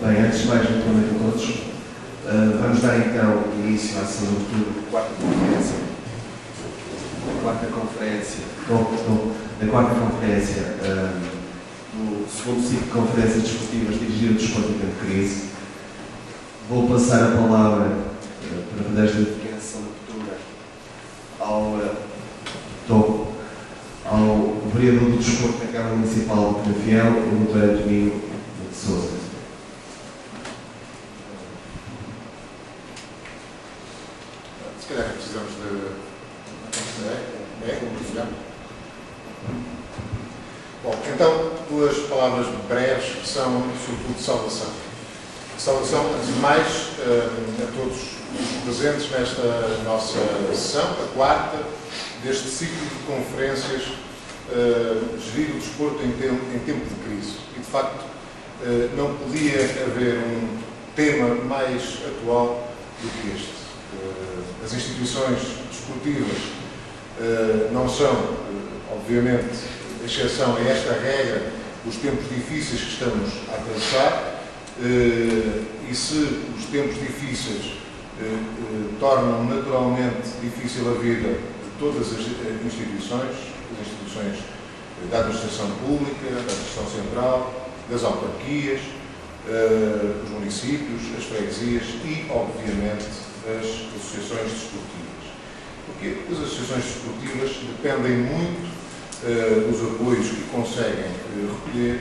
Bem, antes de mais, muito boa noite a todos. Vamos dar então início à sessão de outubro da quarta conferência do segundo ciclo de conferências desportivas dirigido ao desporto em tempo de crise. Vou passar a palavra para poderes de definição de cultura ao vereador do desporto da Câmara Municipal de Penafiel, o Dr. António de Sousa. Se calhar precisamos de... Bom, então, duas palavras breves que são, sobretudo, de saudação. Saudação, antes de mais, a todos os presentes nesta nossa sessão, a quarta, deste ciclo de conferências gerido o desporto em tempo de crise. E, de facto, não podia haver um tema mais atual do que este. As instituições desportivas não são, obviamente, exceção a esta regra, os tempos difíceis que estamos a atravessar, e se os tempos difíceis tornam naturalmente difícil a vida de todas as instituições da administração pública, da administração central, das autarquias, dos municípios, as freguesias e, obviamente, as associações desportivas. Porque as associações desportivas dependem muito dos apoios que conseguem recolher,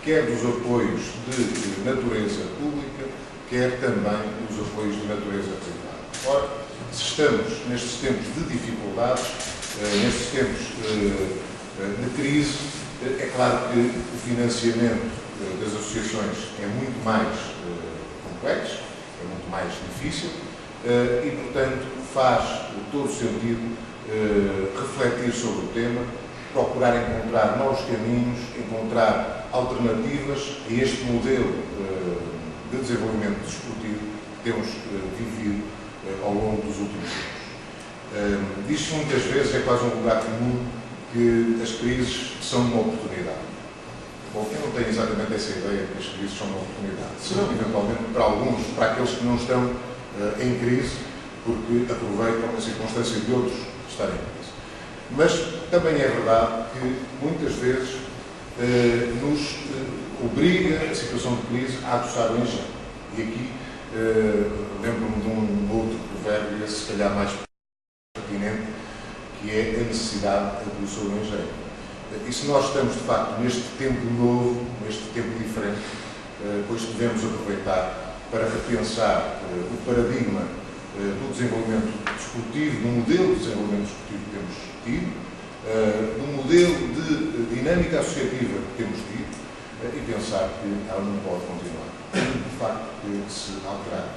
quer dos apoios de natureza pública, quer também dos apoios de natureza privada. Ora, se estamos nestes tempos de dificuldades, nestes tempos de crise, é claro que o financiamento das associações é muito mais complexo, é muito mais difícil e, portanto, faz todo sentido refletir sobre o tema, procurar encontrar novos caminhos, encontrar alternativas a este modelo de desenvolvimento desportivo que temos vivido ao longo dos últimos anos. Diz-se muitas vezes, é quase um lugar comum, que as crises são uma oportunidade. Bom, eu não tenho exatamente essa ideia de que as crises são uma oportunidade. Serão, eventualmente, para alguns, para aqueles que não estão em crise, porque aproveitam a circunstância de outros estarem em crise. Mas também é verdade que, muitas vezes, nos obriga a situação de crise a adoçar o engenho. E aqui lembro-me de um outro provérbio, se calhar mais pertinente, que é a necessidade de adoçar o engenho. E se nós estamos, de facto, neste tempo novo, neste tempo diferente, pois devemos aproveitar para repensar o paradigma do desenvolvimento desportivo, do modelo de desenvolvimento desportivo que temos tido, do modelo de dinâmica associativa que temos tido, e pensar que ela não pode continuar. Tem, de facto, que se alterar.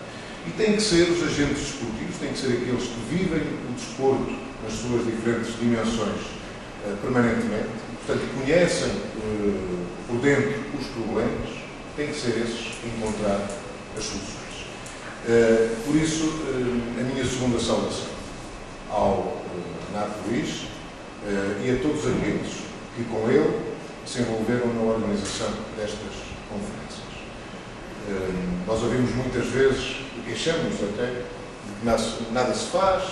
E têm que ser os agentes desportivos, têm que ser aqueles que vivem o desporto nas suas diferentes dimensões permanentemente, portanto, conhecem por dentro os problemas, têm que ser esses a encontrar as soluções. Por isso, a minha segunda saudação ao Renato Luís e a todos aqueles que com ele se envolveram na organização destas conferências. Nós ouvimos muitas vezes, e queixamos até, de que nada se faz,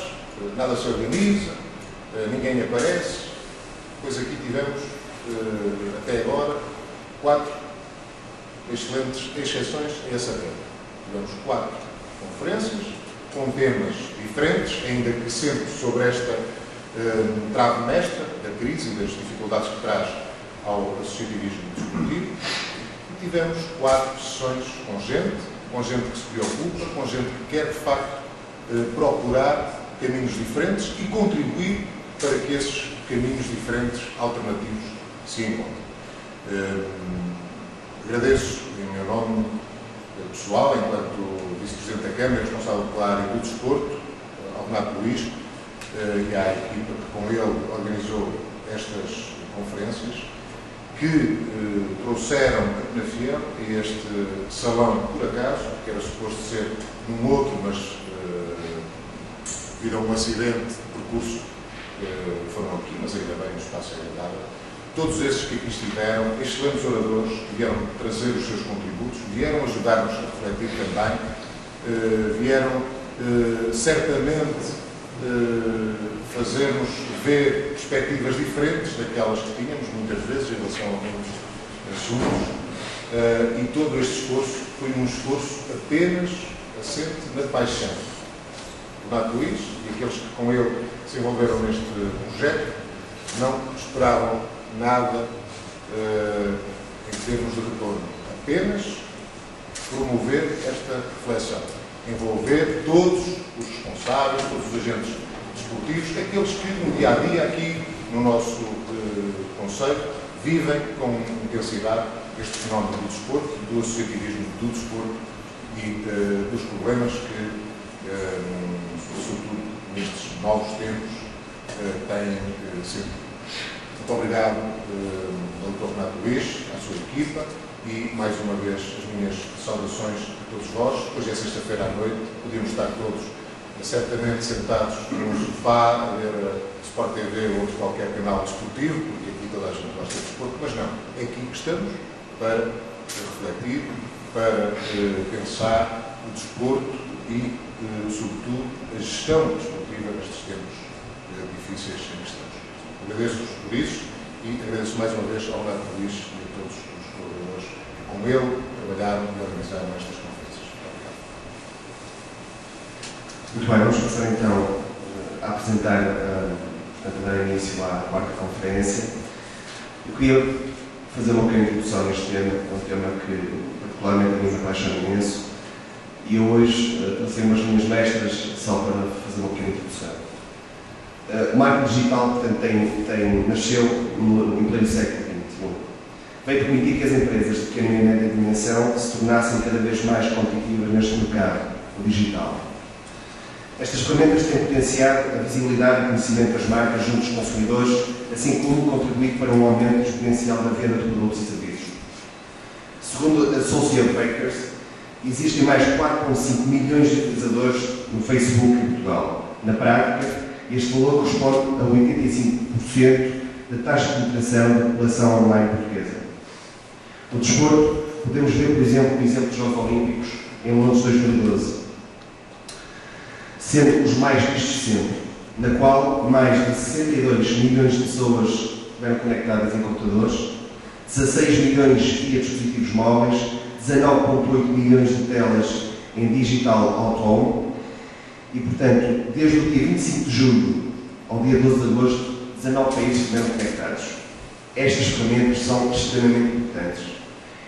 nada se organiza, ninguém aparece, pois aqui tivemos, até agora, 4 excelentes exceções a essa regra. Tivemos 4 conferências, com temas diferentes, ainda que sempre sobre esta trave mestra da crise e das dificuldades que traz ao associativismo desportivo. E tivemos 4 sessões com gente que se preocupa, com gente que quer, de facto, procurar caminhos diferentes e contribuir para que esses caminhos diferentes, alternativos, se encontrem. Agradeço, em meu nome pessoal, enquanto Vice-Presidente da Câmara, responsável pela área do desporto, ao Renato Luís, e à equipa que com ele organizou estas conferências, que trouxeram a Penafiel e este salão, por acaso, que era suposto ser num outro, mas devido a um acidente de percurso, foram aqui, mas ainda bem, o espaço é agradável, todos esses que aqui estiveram, excelentes oradores, que vieram trazer os seus contributos, vieram ajudar-nos a refletir também, vieram certamente fazer-nos ver perspectivas diferentes daquelas que tínhamos, muitas vezes, em relação a alguns assuntos. E todo este esforço foi um esforço apenas assente na paixão. O Nato Luís e aqueles que com ele se envolveram neste projeto não esperavam nada em termos de retorno. Apenas promover esta reflexão. Envolver todos os responsáveis, todos os agentes desportivos, aqueles que no dia-a-dia aqui no nosso Conselho vivem com intensidade este fenómeno do desporto, do associativismo do desporto e dos problemas que, sobretudo nestes novos tempos, têm sentido. Muito obrigado ao Dr. Renato Luís, à sua equipa, e mais uma vez as minhas saudações a todos vós. Hoje é sexta-feira à noite, podíamos estar todos certamente sentados num sofá a ver a Sport TV ou outro qualquer canal desportivo, porque aqui toda a gente gosta de desporto, mas não, é aqui que estamos para refletir, para pensar o desporto e, sobretudo, a gestão desportiva nestes tempos difíceis em que estamos. Agradeço-vos por isso e agradeço mais uma vez ao Renato Luís e a todos os colaboradores que com ele trabalharam e organizaram estas conferências. Obrigado. Muito bem, vamos passar então a apresentar, a dar início à quarta conferência. Eu queria fazer uma pequena introdução neste tema, é um tema que particularmente a mim me apaixona imenso, e eu hoje trouxe umas linhas mestras só para fazer uma pequena introdução. O marketing digital, portanto, nasceu em pleno século XXI. Veio permitir que as empresas de pequena e média dimensão se tornassem cada vez mais competitivas neste mercado, o digital. Estas ferramentas têm potenciado a visibilidade e conhecimento das marcas junto dos consumidores, assim como contribuído para um aumento exponencial da venda de produtos e serviços. Segundo a Associated Bakers, existem mais de 4,5 milhões de utilizadores no Facebook em Portugal. Na prática, este valor corresponde a 85% da taxa de penetração da população online portuguesa. No desporto, podemos ver, por exemplo, o exemplo dos Jogos Olímpicos em Londres 2012, sendo os mais vistos sempre, na qual mais de 62 milhões de pessoas estiveram conectadas em computadores, 16 milhões via dispositivos móveis, 19,8 milhões de telas em digital out-home e, portanto, desde o dia 25 de julho ao dia 12 de agosto, 19 países estiveram conectados. Estas ferramentas são extremamente importantes.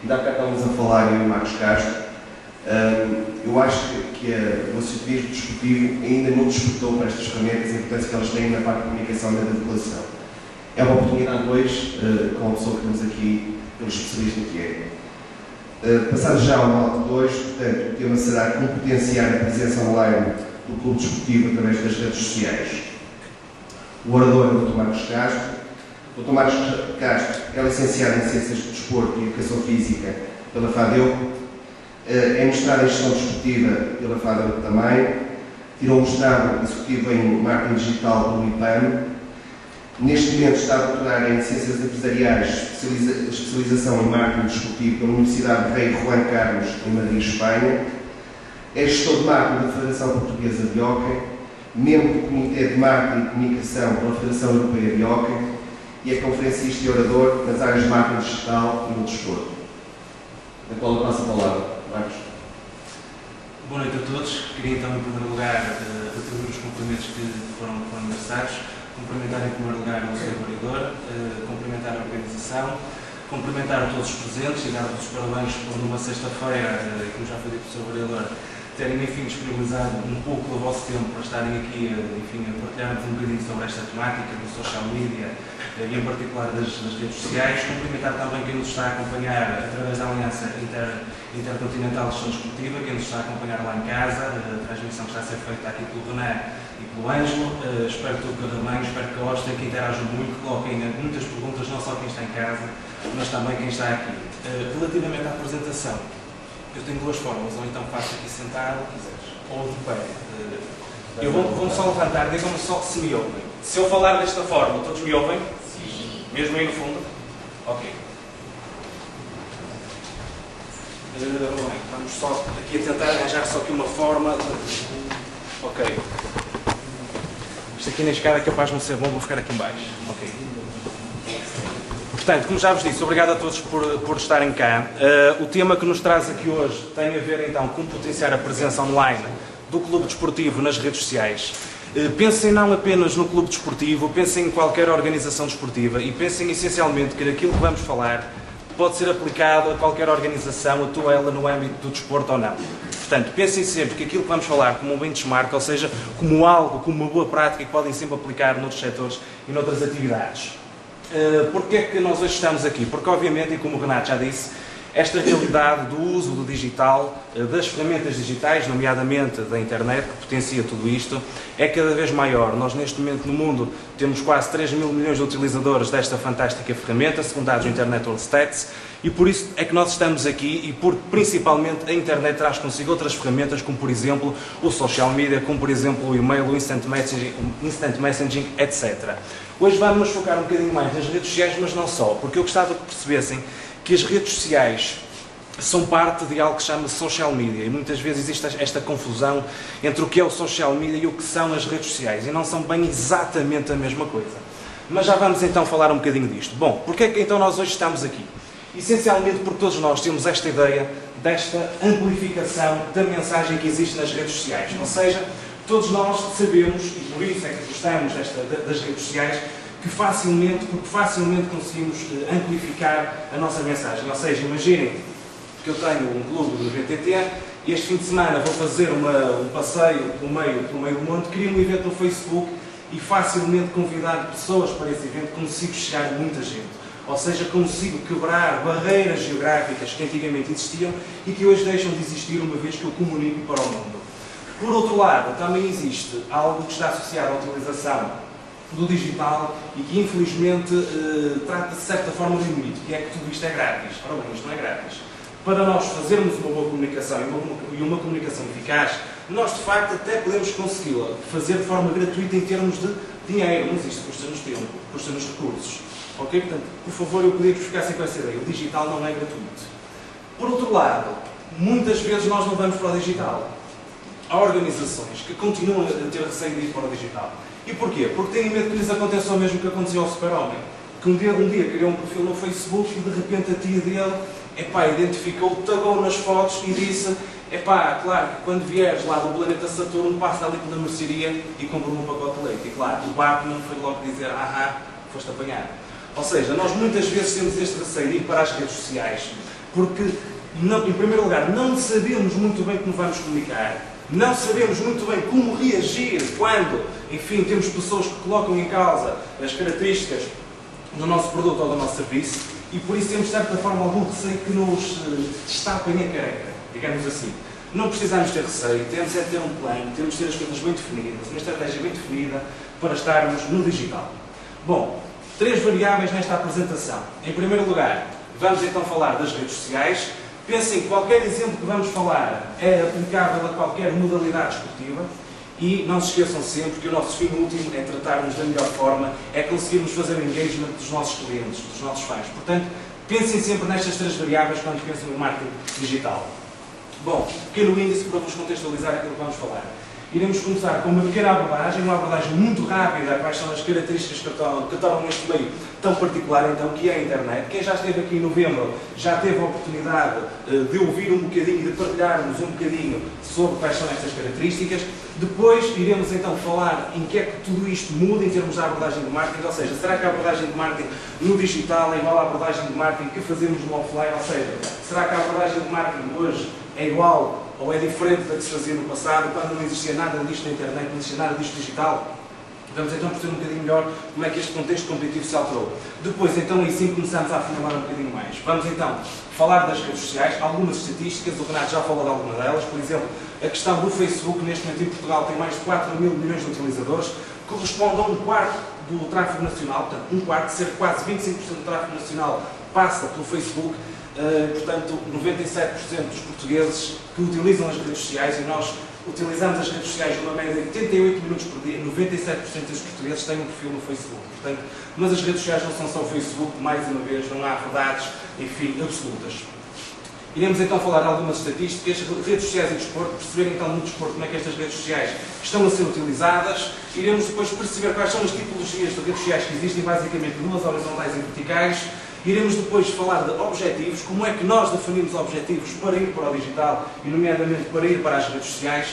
Ainda há bocado estávamos a falar, eu e o Marcos Castro, eu acho que o associativismo desportivo ainda não despertou para estas ferramentas a importância que elas têm na parte de comunicação e da divulgação. É uma oportunidade hoje, com a pessoa que temos aqui, pelo especialista que é. Passado já ao modo 2, portanto, o tema será como potenciar a presença online do clube desportivo através das redes sociais. O orador é o Dr. Marcos Castro. O Dr. Marcos Castro é licenciado em Ciências do Desporto e Educação Física pela FADEU. É mestrado em Gestão Desportiva pela FADEU também. Tirou um mestrado executivo em Marketing Digital pelo IPAM. Neste momento está a doutorar em Ciências Empresariais, especialização em Marketing Desportivo pela Universidade Rei Juan Carlos, em Madrid, Espanha. É gestor de marketing da Federação Portuguesa de Hóquei, membro do Comitê de Marketing e Comunicação pela Federação Europeia de Hóquei e é conferencista e orador nas áreas de marketing digital e no desporto. Da qual eu passo a palavra. Marcos. Boa noite a todos. Queria então, em primeiro lugar, atribuir os cumprimentos que foram necessários, cumprimentar em primeiro lugar o Sr. Vereador, cumprimentar a organização, cumprimentar a todos os presentes e dar-vos os parabéns por numa sexta-feira, como já foi dito pelo Sr. Vereador, terem, enfim, disponibilizado um pouco do vosso tempo para estarem aqui, enfim, a partilharmos um bocadinho sobre esta temática do social media e, em particular, das redes sociais. Cumprimentar também quem nos está a acompanhar através da Aliança Intercontinental de Gestão Desportiva, quem nos está a acompanhar lá em casa, a transmissão que está a ser feita aqui pelo René e pelo Ângelo. Espero que tudo corra bem, espero que gostem, que interajam muito, que coloquem muitas perguntas, não só quem está em casa, mas também quem está aqui. Relativamente à apresentação, eu tenho duas formas, ou então faço aqui sentado, ou de pé. Eu vou-me só levantar, digam-me só se me ouvem. Se eu falar desta forma, todos me ouvem? Sim. Mesmo aí no fundo? Ok. Bem, vamos só aqui a tentar arranjar só aqui uma forma de... Ok. Isto aqui na escada é capaz de não ser bom, vou ficar aqui em baixo. Ok. Portanto, como já vos disse, obrigado a todos por estarem cá. O tema que nos traz aqui hoje tem a ver então com potenciar a presença online do clube desportivo nas redes sociais. Pensem não apenas no clube desportivo, pensem em qualquer organização desportiva e pensem essencialmente que aquilo que vamos falar pode ser aplicado a qualquer organização, atua ela no âmbito do desporto ou não. Portanto, pensem sempre que aquilo que vamos falar como um benchmark, ou seja, como algo, como uma boa prática que podem sempre aplicar noutros setores e noutras atividades. Porquê é que nós hoje estamos aqui? Porque, obviamente, e como o Renato já disse, esta realidade do uso do digital, das ferramentas digitais, nomeadamente da internet, que potencia tudo isto, é cada vez maior. Nós, neste momento, no mundo, temos quase 3 mil milhões de utilizadores desta fantástica ferramenta, segundo dados do Internet World Stats, e por isso é que nós estamos aqui e porque, principalmente, a internet traz consigo outras ferramentas, como, por exemplo, o social media, como, por exemplo, o e-mail, o instant messaging, etc. Hoje vamos nos focar um bocadinho mais nas redes sociais, mas não só, porque eu gostava que percebessem que as redes sociais são parte de algo que se chama social media e muitas vezes existe esta confusão entre o que é o social media e o que são as redes sociais e não são bem exatamente a mesma coisa. Mas já vamos então falar um bocadinho disto. Bom, porque é que então nós hoje estamos aqui? Essencialmente porque todos nós temos esta ideia desta amplificação da mensagem que existe nas redes sociais. Ou seja, todos nós sabemos, e por isso é que gostamos das redes sociais, porque facilmente conseguimos amplificar a nossa mensagem. Ou seja, imaginem que eu tenho um clube do VTT e este fim de semana vou fazer um passeio pelo meio do monte, crio um evento no Facebook e facilmente convidar pessoas para esse evento, consigo chegar a muita gente. Ou seja, consigo quebrar barreiras geográficas que antigamente existiam e que hoje deixam de existir uma vez que eu comunico para o mundo. Por outro lado, também existe algo que está associado à utilização do digital e que infelizmente trata de certa forma de limite, que é que tudo isto é grátis. Ora bem, isto não é grátis. Para nós fazermos uma boa comunicação e uma comunicação eficaz, nós de facto até podemos consegui-la fazer de forma gratuita em termos de dinheiro, mas isto custa-nos tempo, custa-nos recursos. Ok? Portanto, por favor, eu pedia que ficassem com essa ideia. O digital não é gratuito. Por outro lado, muitas vezes nós não vamos para o digital. Há organizações que continuam a ter receio de ir para o digital. E porquê? Porque têm medo que lhes aconteça o mesmo que aconteceu ao Super-Homem. Que um dia criou um perfil no Facebook e de repente a tia dele, identificou, tagou nas fotos e disse, claro que quando vieres lá do planeta Saturno, passa ali pela mercearia e compra um pacote de leite. E claro, o Batman foi logo dizer, foste apanhado. Ou seja, nós muitas vezes temos este receio de ir para as redes sociais, porque, em primeiro lugar, não sabemos muito bem como vamos comunicar, não sabemos muito bem como reagir quando, enfim, temos pessoas que colocam em causa as características do nosso produto ou do nosso serviço e por isso temos, de certa forma, algum receio que nos destapem a careca, digamos assim. Não precisamos ter receio, temos é ter um plano, temos de ter as coisas bem definidas, uma estratégia bem definida para estarmos no digital. Bom, 3 variáveis nesta apresentação. Em primeiro lugar, vamos então falar das redes sociais. Pensem que qualquer exemplo que vamos falar é aplicável a qualquer modalidade esportiva e não se esqueçam sempre que o nosso fim último é tratarmos da melhor forma, é conseguirmos fazer o engagement dos nossos clientes, dos nossos fãs. Portanto, pensem sempre nestas 3 variáveis quando pensam no marketing digital. Bom, pequeno índice para vos contextualizar aquilo que vamos falar. Iremos começar com uma pequena abordagem, uma abordagem muito rápida, quais são as características que tornam este meio tão particular, então, que é a internet. Quem já esteve aqui em novembro já teve a oportunidade de ouvir um bocadinho e de partilharmos um bocadinho sobre quais são estas características. Depois iremos então falar em que é que tudo isto muda em termos da abordagem de marketing, ou seja, será que a abordagem de marketing no digital é igual à abordagem de marketing que fazemos no offline, ou seja, será que a abordagem de marketing hoje é igual ou é diferente da que se fazia no passado, quando não existia nada disto na internet, não existia nada disto digital? Vamos então perceber um bocadinho melhor como é que este contexto competitivo se alterou. Depois, então, aí sim começamos a afunilar um bocadinho mais. Vamos então falar das redes sociais, algumas estatísticas, o Renato já falou de alguma delas, por exemplo, a questão do Facebook, neste momento em Portugal tem mais de 4 mil milhões de utilizadores, corresponde a 1/4 do tráfego nacional, portanto, 1/4, cerca de quase 25% do tráfego nacional passa pelo Facebook. Portanto, 97% dos portugueses que utilizam as redes sociais e nós Utilizamos as redes sociais numa média de 88 minutos por dia, 97% dos portugueses têm um perfil no Facebook. Portanto, mas as redes sociais não são só o Facebook, mais uma vez, não há verdades, enfim, absolutas. Iremos então falar de algumas estatísticas, redes sociais e desporto, perceber então no desporto como é que estas redes sociais estão a ser utilizadas. Iremos depois perceber quais são as tipologias de redes sociais que existem, basicamente duas horizontais e verticais. Iremos depois falar de objetivos, como é que nós definimos objetivos para ir para o digital e, nomeadamente, para ir para as redes sociais.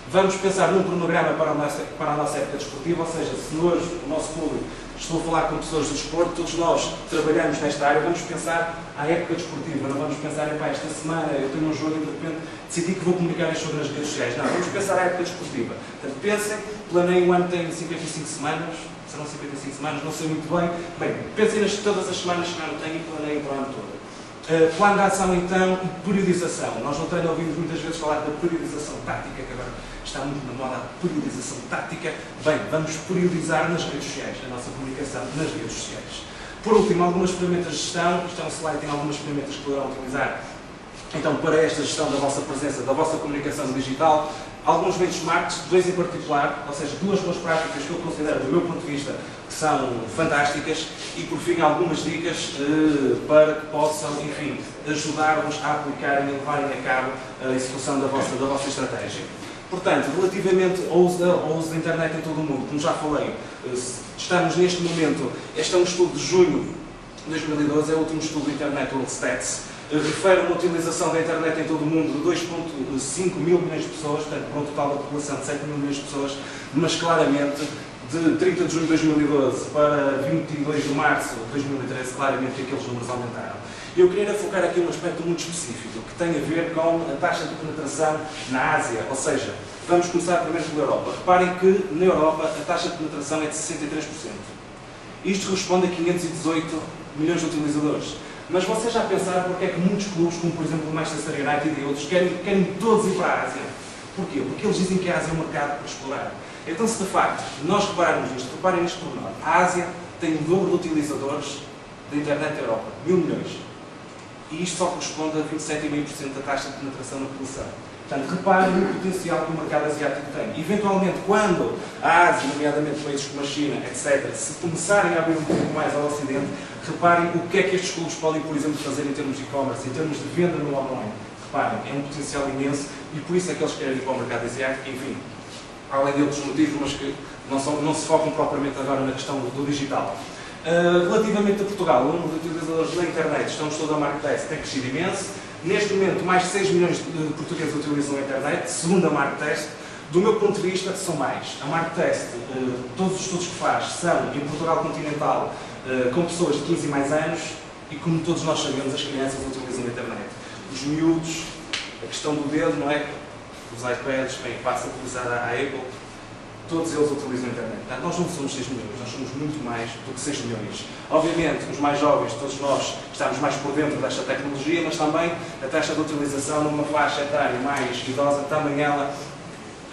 Vamos pensar num cronograma para a nossa época desportiva, ou seja, se hoje o nosso público, estou a falar com pessoas do desporto, todos nós trabalhamos nesta área, vamos pensar à época desportiva, não vamos pensar, esta semana eu tenho um jogo e de repente decidi que vou comunicar isto nas redes sociais. Não, vamos pensar à época desportiva. Portanto, pensem, planeiem, o ano tem 55 semanas, serão 55 semanas, não sei muito bem. Bem, pensem nas todas as semanas que o ano tem e planeiem para o ano todo. Plano de ação, então, e periodização. Nós no treino ouvimos muitas vezes falar da periodização tática, que agora está muito na moda a periodização tática. Bem, vamos periodizar nas redes sociais, a nossa comunicação nas redes sociais. Por último, algumas ferramentas de gestão. Isto é um slide, tem algumas ferramentas que poderão utilizar então para esta gestão da vossa presença, da vossa comunicação digital. Alguns benchmarks, dois em particular, ou seja, duas boas práticas que eu considero, do meu ponto de vista, que são fantásticas, e por fim algumas dicas para que possam, enfim, ajudar-vos a aplicarem e levarem a cabo a execução da vossa estratégia. Portanto, relativamente ao uso da internet em todo o mundo, como já falei, estamos neste momento, este é um estudo de junho de 2012, é o último estudo do Internet World Stats, refere uma utilização da internet em todo o mundo de 2,5 mil milhões de pessoas, portanto, para um total da população de 7 mil milhões de pessoas, mas claramente, de 30 de junho de 2012 para 22 de março de 2013, claramente aqueles números aumentaram. Eu queria focar aqui um aspecto muito específico, que tem a ver com a taxa de penetração na Ásia, ou seja, vamos começar primeiro pela Europa. Reparem que na Europa a taxa de penetração é de 63%. Isto corresponde a 518 milhões de utilizadores. Mas vocês já pensaram porque é que muitos clubes, como por exemplo o Manchester United e outros, querem todos ir para a Ásia? Porquê? Porque eles dizem que a Ásia é um mercado para explorar. Então, se de facto nós repararmos nisto, reparem nisto por nós, a Ásia tem o dobro de utilizadores da internet da Europa, 1.000 milhões. E isto só corresponde a 27,5% da taxa de penetração na população. Portanto, reparem no potencial que o mercado asiático tem. Eventualmente, quando a Ásia, nomeadamente países como a China, etc., se começarem a abrir um pouco mais ao Ocidente, reparem o que é que estes clubes podem, por exemplo, fazer em termos de e-commerce, em termos de venda no online. Reparem, é um potencial imenso e por isso é que eles querem ir para o mercado asiático, enfim, além de outros motivos, mas que não se focam propriamente agora na questão do digital. Relativamente a Portugal, o número de utilizadores na internet, estão no estudo da Marktest, tem crescido imenso. Neste momento, mais de 6 milhões de portugueses utilizam a internet, segundo a Marktest. Do meu ponto de vista, são mais. A Marktest, todos os estudos que faz são em Portugal continental, com pessoas de 15 e mais anos, e como todos nós sabemos, as crianças utilizam a internet. Os miúdos, a questão do dedo, não é? Os iPads, bem, passa a utilizar a Apple, todos eles utilizam a internet. Portanto, nós não somos 6 milhões, nós somos muito mais do que 6 milhões. Obviamente, os mais jovens, todos nós, estamos mais por dentro desta tecnologia, mas também a taxa de utilização numa faixa etária mais idosa, também ela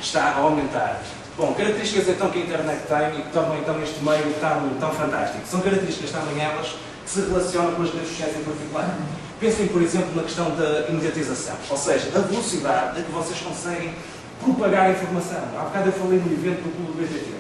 está a aumentar. Bom, características então que a internet tem e que tornam então este meio tão fantástico. São características também elas que se relacionam com as redes sociais em particular. Pensem, por exemplo, na questão da imediatização, ou seja, a velocidade a que vocês conseguem propagar a informação. Há bocado eu falei no evento do Clube do BTT.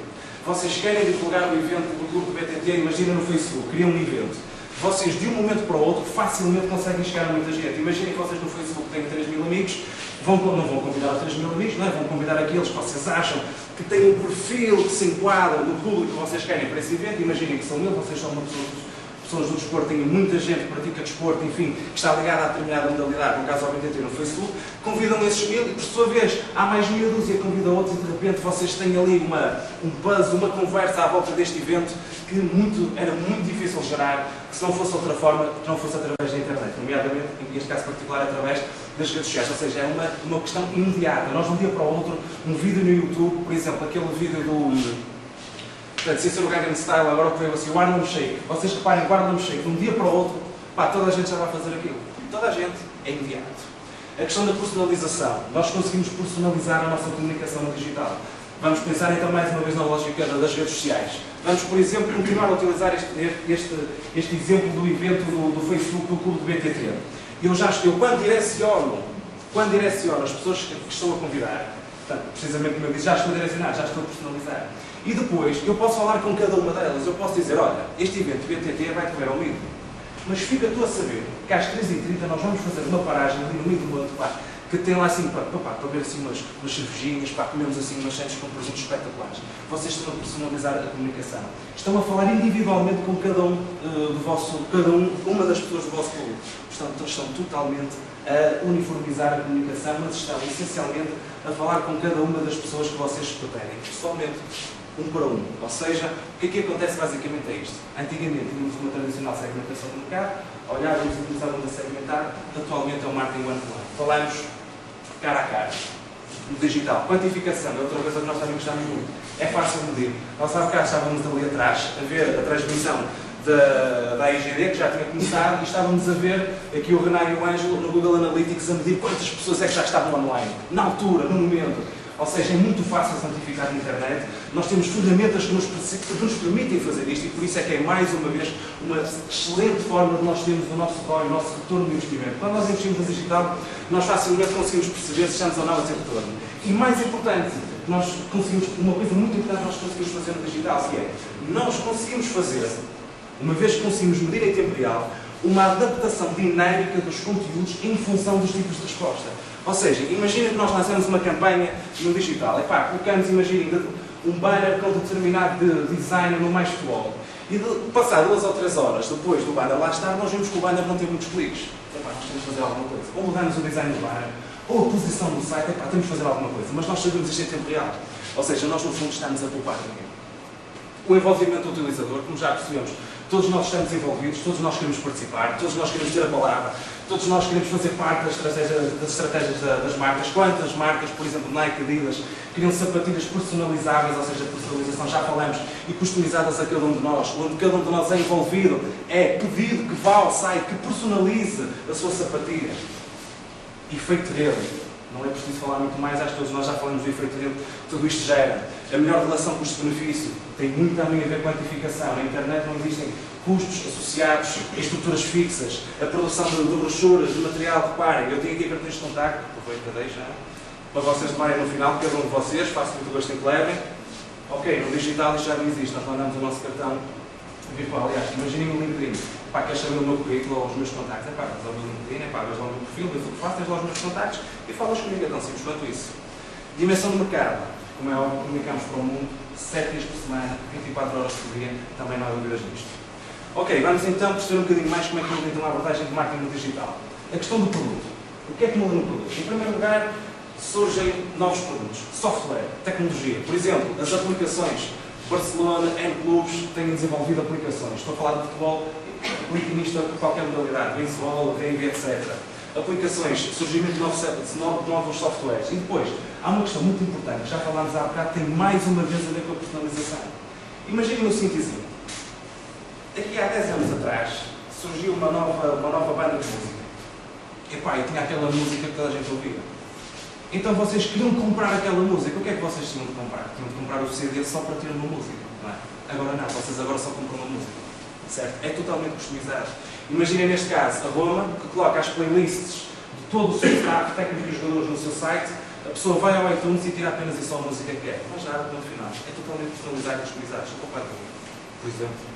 Vocês querem divulgar o evento do Clube do BTT, imagina no Facebook, criam um evento. Vocês, de um momento para o outro, facilmente conseguem chegar a muita gente. Imaginem que vocês no Facebook têm 3 mil amigos, não vão convidar os 3 mil amigos, não é? Vão convidar aqueles que vocês acham que têm um perfil que se enquadra no público que vocês querem para esse evento. Imaginem que são eles, vocês são pessoas do desporto, têm muita gente que pratica desporto, enfim, que está ligada a determinada modalidade, no caso ao BTT no Facebook, convidam esses mil e, por sua vez, há mais meia dúzia que convidam outros e, de repente, vocês têm ali um buzz, uma conversa à volta deste evento que era muito difícil gerar, que se não fosse outra forma, que não fosse através da internet, nomeadamente, neste caso particular, através das redes sociais, ou seja, é uma questão imediata. Nós, de um dia para o outro, um vídeo no YouTube, por exemplo, aquele vídeo portanto, sem ser o Gangnam Style, agora que veio assim, o Harlem Shake. Vocês reparem, o Harlem Shake, de um dia para o outro, toda a gente já vai fazer aquilo. Toda a gente é imediato. A questão da personalização. Nós conseguimos personalizar a nossa comunicação no digital. Vamos pensar então mais uma vez na lógica das redes sociais. Vamos, por exemplo, continuar a utilizar este exemplo do evento do Facebook do Clube do BTT. Eu quando direciono as pessoas que estou a convidar, Portanto, precisamente como eu disse, já estou a direcionar, já estou a personalizar. E depois, eu posso falar com cada uma delas. Eu posso dizer, olha, este evento BTT vai correr ao meio. Mas fica tu a saber que às 13h30 nós vamos fazer uma paragem ali no meio do monte, pá, que tem lá assim, para ver assim umas cervejinhas, pá, comemos assim umas sandes com presentes espetaculares. Vocês estão a personalizar a comunicação. Estão a falar individualmente com cada uma das pessoas do vosso clube. Portanto, estão totalmente a uniformizar a comunicação, mas estão essencialmente a falar com cada uma das pessoas que vocês pretendem, pessoalmente, um para um. Ou seja, o que é que acontece basicamente é isto. Antigamente tínhamos uma tradicional segmentação do mercado, olhávamos e começávamos a segmentar, atualmente é o marketing one-to-one. Falamos cara a cara. No digital, quantificação é outra coisa que nós também gostamos muito. É fácil de medir. Nós há bocado estávamos ali atrás a ver a transmissão da IGD, que já tinha começado, e estávamos a ver aqui o Renan e o Ângelo no Google Analytics a medir quantas pessoas é que já estavam online, na altura, no momento. Ou seja, é muito fácil quantificar na internet. Nós temos ferramentas que nos permitem fazer isto e por isso é que é, mais uma vez, uma excelente forma de nós termos o nosso ROI, o nosso retorno de investimento. Quando nós investimos no digital, nós facilmente conseguimos perceber se estamos ou não a ter retorno. E mais importante, nós conseguimos, uma coisa muito importante nós conseguimos fazer no digital, que é, nós conseguimos fazer, uma vez que conseguimos medir em tempo real, uma adaptação dinâmica dos conteúdos em função dos tipos de resposta. Ou seja, imagina que nós lançamos uma campanha no digital. Epá, colocamos, imaginem, um banner com determinado design no Mais Futebol. E passar 2 ou 3 horas depois do banner lá estar, nós vimos que o banner não tem muitos cliques. Epá, nós temos de fazer alguma coisa. Ou mudamos o design do banner, ou a posição do site. Epá, temos de fazer alguma coisa. Mas nós sabemos isto em tempo real. Ou seja, nós no fundo estamos a poupar dinheiro. O envolvimento do utilizador, como já percebemos, todos nós estamos envolvidos, todos nós queremos participar, todos nós queremos ter a palavra, todos nós queremos fazer parte das estratégias das marcas. Quantas marcas, por exemplo, Nike, Adidas, criam sapatilhas personalizáveis, ou seja, personalização, já falamos, e customizadas a cada um de nós, onde cada um de nós é envolvido, é pedido que vá ao site, que personalize a sua sapatilha. Efeito rede. Não é preciso falar muito mais, acho que todos nós já falamos do efeito rede, tudo isto gera. A melhor relação custo-benefício tem muito também a ver com a quantificação. Na internet não existem custos associados a estruturas fixas, a produção de brochuras, de material. Reparem, eu tenho aqui cartões de contacto, aproveito que deixa, para vocês tomarem no final, cada um de vocês, faço muito gosto em que levem. Ok, no digital isto já não existe, nós mandamos o nosso cartão virtual. Aliás, imaginem o LinkedIn. Pá, queres saber o meu currículo ou os meus contactos? É pá, vais ao meu LinkedIn, é pá, vais ao meu perfil, vês o que faço, tens lá os meus contactos e falas comigo, é tão simples quanto isso. Dimensão do mercado. Como é óbvio, comunicamos para o mundo, 7 dias por semana, 24 horas por dia, também não há dúvidas nisto. Ok, vamos então perceber um bocadinho mais como é que muda então a abordagem de marketing no digital. A questão do produto. O que é que muda no produto? Em primeiro lugar, surgem novos produtos. Software, tecnologia. Por exemplo, as aplicações. Barcelona, N clubes têm desenvolvido aplicações. Estou a falar de futebol, aplique nisto a qualquer modalidade, beisebol, rugby, etc. Aplicações, surgimento de novos softwares. E depois, há uma questão muito importante, que já falámos há bocado, tem mais uma vez a ver com a personalização. Imaginem o seguintezinho. Aqui há 10 anos atrás, surgiu uma nova banda de música. Epá, e tinha aquela música que toda a gente ouvia. Então vocês queriam comprar aquela música. O que é que vocês tinham de comprar? Tinham de comprar o CD só para ter uma música. Não é? Agora não, vocês agora só compram uma música. Certo? É totalmente customizado. Imaginem neste caso a Roma, que coloca as playlists de todo o seu staff técnico dos jogadores no seu site. A pessoa vai ao iTunes e tira apenas e só a música que quer. Mas nada, no final. É totalmente personalizado e customizado. Estou completamente. Por exemplo.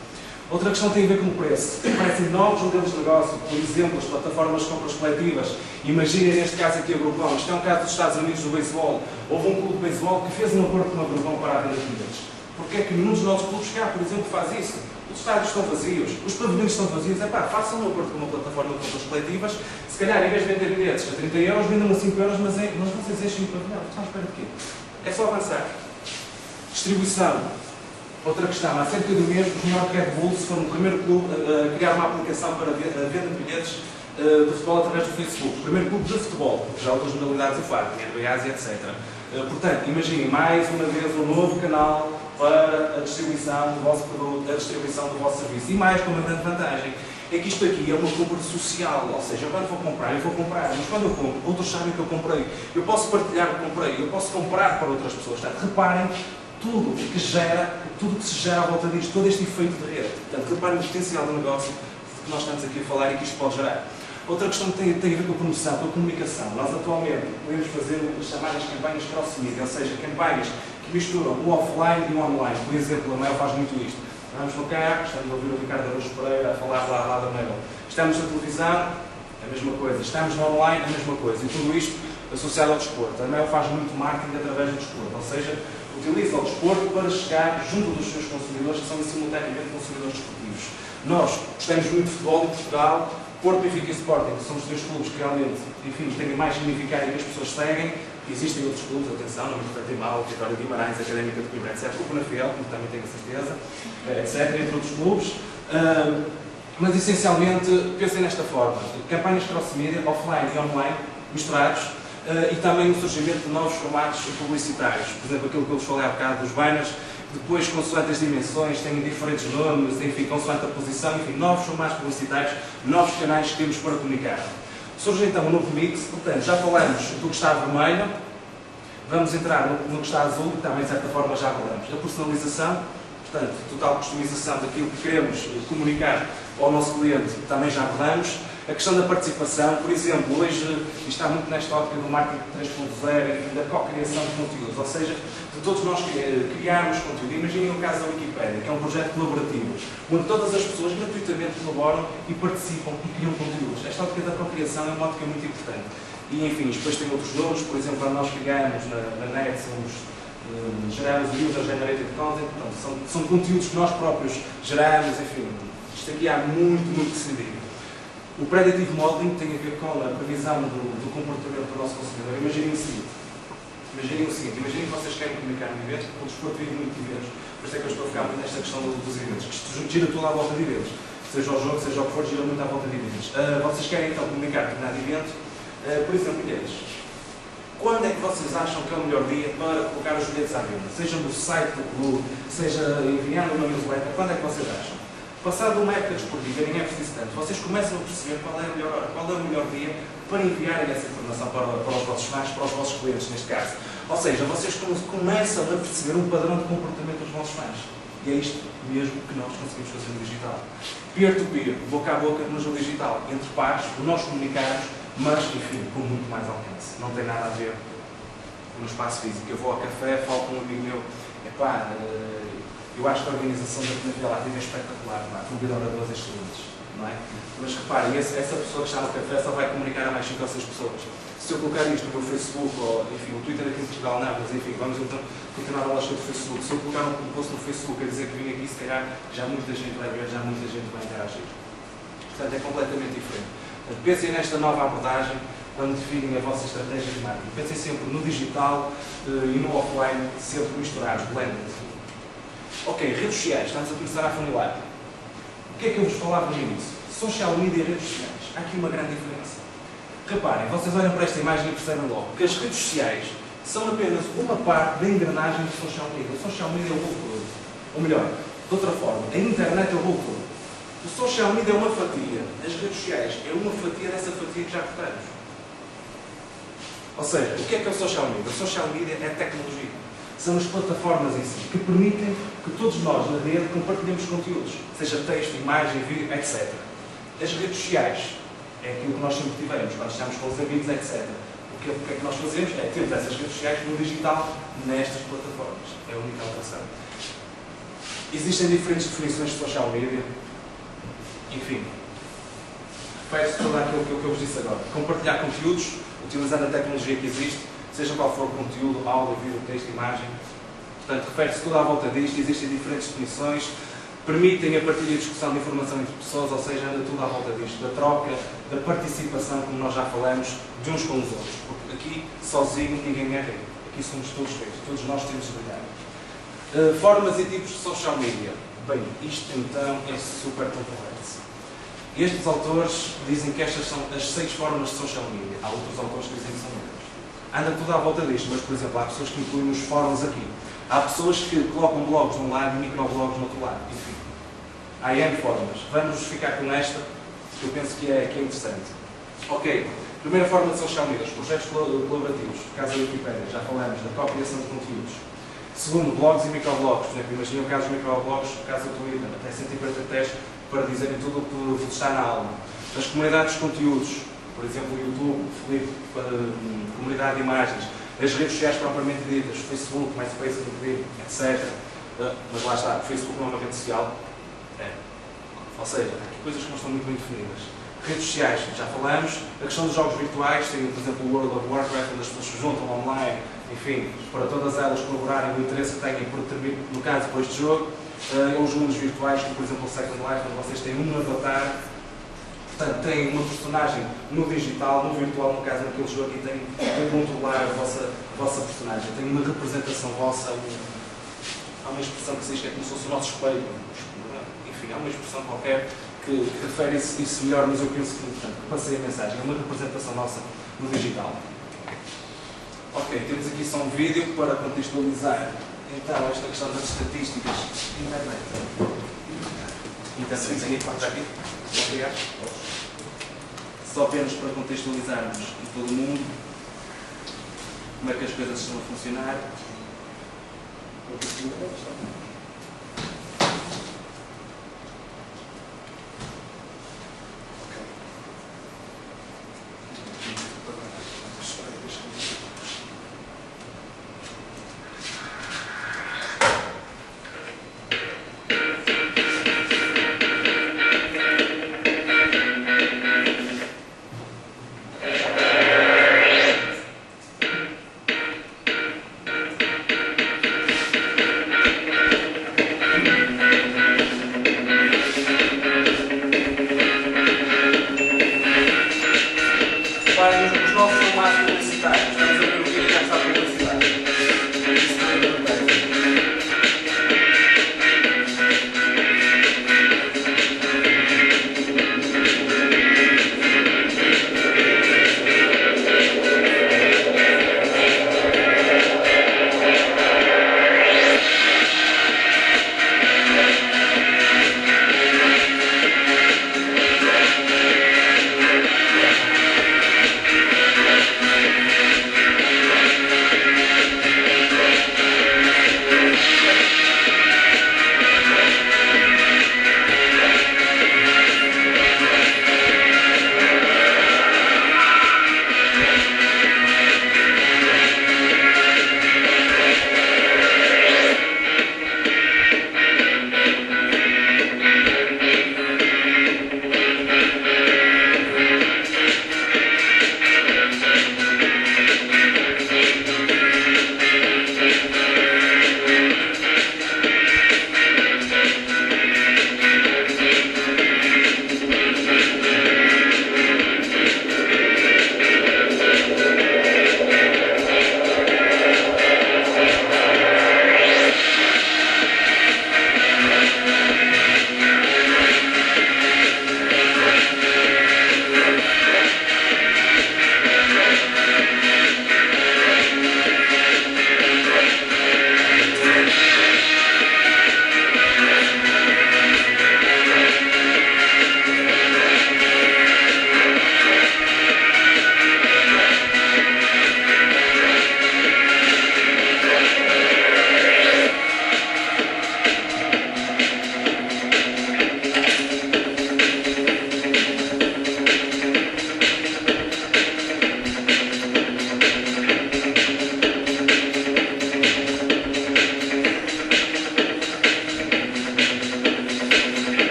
Outra questão tem a ver com o preço. Aparecem novos modelos de negócio, por exemplo, as plataformas de compras coletivas. Imaginem neste caso aqui a Groupon. Isto é um caso dos Estados Unidos do beisebol. Houve um clube de beisebol que fez um acordo com a Groupon para a venda de bilhetes. Porquê é que nenhum dos nossos clubes cá, por exemplo, faz isso? Os estádios estão vazios, os pavilhões estão vazios. Façam um acordo com uma plataforma de compras coletivas. Se calhar, em vez de vender bilhetes a 30 euros, vendam a 5 euros, mas vocês enchem o pavilhão. Estão à espera de quê? É só avançar. Distribuição. Outra questão, há cerca de um mês, os New York Red Bulls foram o primeiro clube a criar uma aplicação para a venda de bilhetes de futebol através do Facebook. O primeiro clube de futebol, já outras modalidades o fazem, NBAs e etc. Portanto, imaginem mais uma vez um novo canal para a distribuição do vosso produto, a distribuição do vosso serviço. E mais, com uma grande vantagem, é que isto aqui é uma compra social, ou seja, eu quando vou comprar, mas quando eu compro, outros sabem que eu comprei. Eu posso partilhar o que comprei, eu posso comprar para outras pessoas. Portanto, reparem tudo que se gera à volta disto, todo este efeito de rede. Portanto, reparem o potencial do negócio que nós estamos aqui a falar e que isto pode gerar. Outra questão que tem a ver com a promoção, com a comunicação. Nós atualmente podemos fazer as chamadas campanhas cross-media, ou seja, campanhas que misturam o offline e o online. Por exemplo, a Mel faz muito isto. Estamos no carro, estamos a ouvir o Ricardo Araújo Pereira a falar lá da Mel. Estamos na televisão, a mesma coisa. Estamos no online, a mesma coisa. E tudo isto associado ao desporto. A Mel faz muito marketing através do desporto, ou seja, utiliza o desporto para chegar junto dos seus consumidores, que são simultaneamente consumidores desportivos. Nós gostamos muito de futebol em Portugal, Porto, Benfica e Sporting, que são os dois clubes que realmente, enfim, têm mais significado e que as pessoas seguem. Existem outros clubes, atenção, não me refletem mal, Vitória de Guimarães, Académica de Coimbra, etc. O Penafiel, como também tenho a certeza, etc. Entre outros clubes. Mas, essencialmente, pensem nesta forma. Campanhas cross-media, offline e online, misturados, e também o surgimento de novos formatos publicitários. Por exemplo, aquilo que eu vos falei há bocado dos banners, depois, consoante as dimensões, têm diferentes nomes, enfim, consoante a posição, enfim, novos formatos publicitários, novos canais que temos para comunicar. Surge então um novo mix, portanto, já falamos do que está vermelho, vamos entrar no que está azul e também, de certa forma, já falamos. A personalização, portanto, total customização daquilo que queremos comunicar ao nosso cliente, também já falamos. A questão da participação, por exemplo, hoje está muito nesta ótica do marketing 3.0 e da co-criação de conteúdos, ou seja, de todos nós criarmos conteúdo. Imaginem o caso da Wikipédia, que é um projeto colaborativo, onde todas as pessoas gratuitamente colaboram e participam e criam conteúdos. Esta ótica da co-criação é uma ótica muito importante. E, enfim, depois tem outros nomes, por exemplo, quando nós criamos na net, geramos o User Generated Content, portanto, são conteúdos que nós próprios geramos, enfim, isto aqui há muito que se diga. O Predictive Modeling tem a ver com a previsão do comportamento do nosso consumidor. Imaginem o seguinte, imaginem que vocês querem comunicar um evento, o desporto vive muito de eventos, por isso é que eu estou a ficar muito nesta questão dos eventos, que isto gira tudo à volta de eventos, seja o jogo, seja o que for, gira muito à volta de eventos. Vocês querem então comunicar determinado evento, por exemplo, quando é que vocês acham que é o melhor dia para colocar os bilhetes à venda? Seja no site do clube, seja enviando uma newsletter, quando é que vocês acham? Passado uma época desportiva, nem é preciso tanto, vocês começam a perceber qual é a melhor hora, qual é o melhor dia para enviarem essa informação para os vossos fãs, para os vossos clientes, neste caso. Ou seja, vocês começam a perceber um padrão de comportamento dos vossos fãs. E é isto mesmo que nós conseguimos fazer no digital. Peer-to-peer, boca a boca no jogo digital, entre pares, nós comunicarmos, mas, enfim, com muito mais alcance. Não tem nada a ver no espaço físico. Eu vou ao café, falo com um amigo meu, eu acho que a organização da Penafiel é espetacular, convidar oradores excelentes, não é? Mas reparem, essa pessoa que está no café só vai comunicar a mais 5 ou 6 pessoas. Se eu colocar isto no meu Facebook, ou enfim, o Twitter aqui em Portugal não, mas enfim, vamos então continuar a lógica do Facebook. Se eu colocar um post no Facebook a dizer que vim aqui, se calhar já muita gente vai ver, já muita gente vai interagir. Portanto, é completamente diferente. Pensem nesta nova abordagem quando definem a vossa estratégia de marketing. Pensem sempre no digital e no offline, sempre misturados, blended. Ok, redes sociais, estamos a começar a afunilar. O que é que eu vos falava no início? Social media e redes sociais. Há aqui uma grande diferença. Reparem, vocês olham para esta imagem e percebem logo que as redes sociais são apenas uma parte da engrenagem do social media. O social media é o bolo todo. Ou melhor, de outra forma, a internet é o bolo todo. O social media é uma fatia, as redes sociais é uma fatia dessa fatia que já cortamos. Ou seja, o que é o social media? O social media é tecnologia. São as plataformas em si que permitem que todos nós na rede compartilhemos conteúdos, seja texto, imagem, vídeo, etc. As redes sociais é aquilo que nós sempre tivemos, quando estamos com os amigos, etc. O que é que nós fazemos? É termos essas redes sociais no digital, nestas plataformas. É a única alteração. Existem diferentes definições de social media. Enfim, refere-se tudo àquilo que eu vos disse agora. Compartilhar conteúdos, utilizando a tecnologia que existe, seja qual for o conteúdo, áudio, vídeo, texto, imagem. Portanto, refere-se tudo à volta disto, existem diferentes definições, permitem a partilha e discussão de informação entre pessoas, ou seja, anda tudo à volta disto, da troca, da participação, como nós já falamos, de uns com os outros. Porque aqui, sozinho, ninguém é rei. Aqui somos todos reis, todos nós temos de brilhar. Formas e tipos de social media. Bem, isto então é super complexo. Estes autores dizem que estas são as 6 formas de social media. Há outros autores que dizem que são menos. Anda tudo à volta disto, mas, por exemplo, há pessoas que incluem os fóruns aqui. Há pessoas que colocam blogs de um lado e microblogs do outro lado. Enfim, há N formas. Vamos ficar com esta, que eu penso que é interessante. Ok, primeira forma de social media, os projetos colaborativos. Caso da Wikipédia, já falamos da co-criação de conteúdos. Segundo, blogs e microblogs. Por exemplo, imaginem o caso dos microblogs, o caso do Twitter, até 140 testes para dizerem tudo o que vos está na alma. As comunidades de conteúdos, por exemplo, o YouTube, o Felipe, comunidade de imagens, as redes sociais propriamente ditas, o Facebook, MySpace, LinkedIn, etc. Mas lá está, o Facebook não é uma rede social. Ou seja, há aqui coisas que não estão muito bem definidas. Redes sociais, já falamos. A questão dos jogos virtuais, tem, por exemplo, o World of Warcraft, onde as pessoas se juntam online, enfim, para todas elas colaborarem no interesse que têm por determinar, no caso, por este jogo. Ou os mundos virtuais, como por exemplo o Second Life, onde vocês têm um avatar, portanto, têm uma personagem no digital, no virtual, no caso, naquele jogo, e têm que controlar a vossa personagem. Tem uma representação vossa, há uma expressão que se diz que é como se fosse o nosso espelho. Enfim, há uma expressão qualquer que refere isso melhor, mas eu penso que, portanto, que passei a mensagem. É uma representação nossa no digital. Ok, temos aqui só um vídeo para contextualizar então esta questão das estatísticas. Internet, tem aqui. Obrigado. Só apenas para contextualizarmos em todo o mundo como é que as coisas estão a funcionar.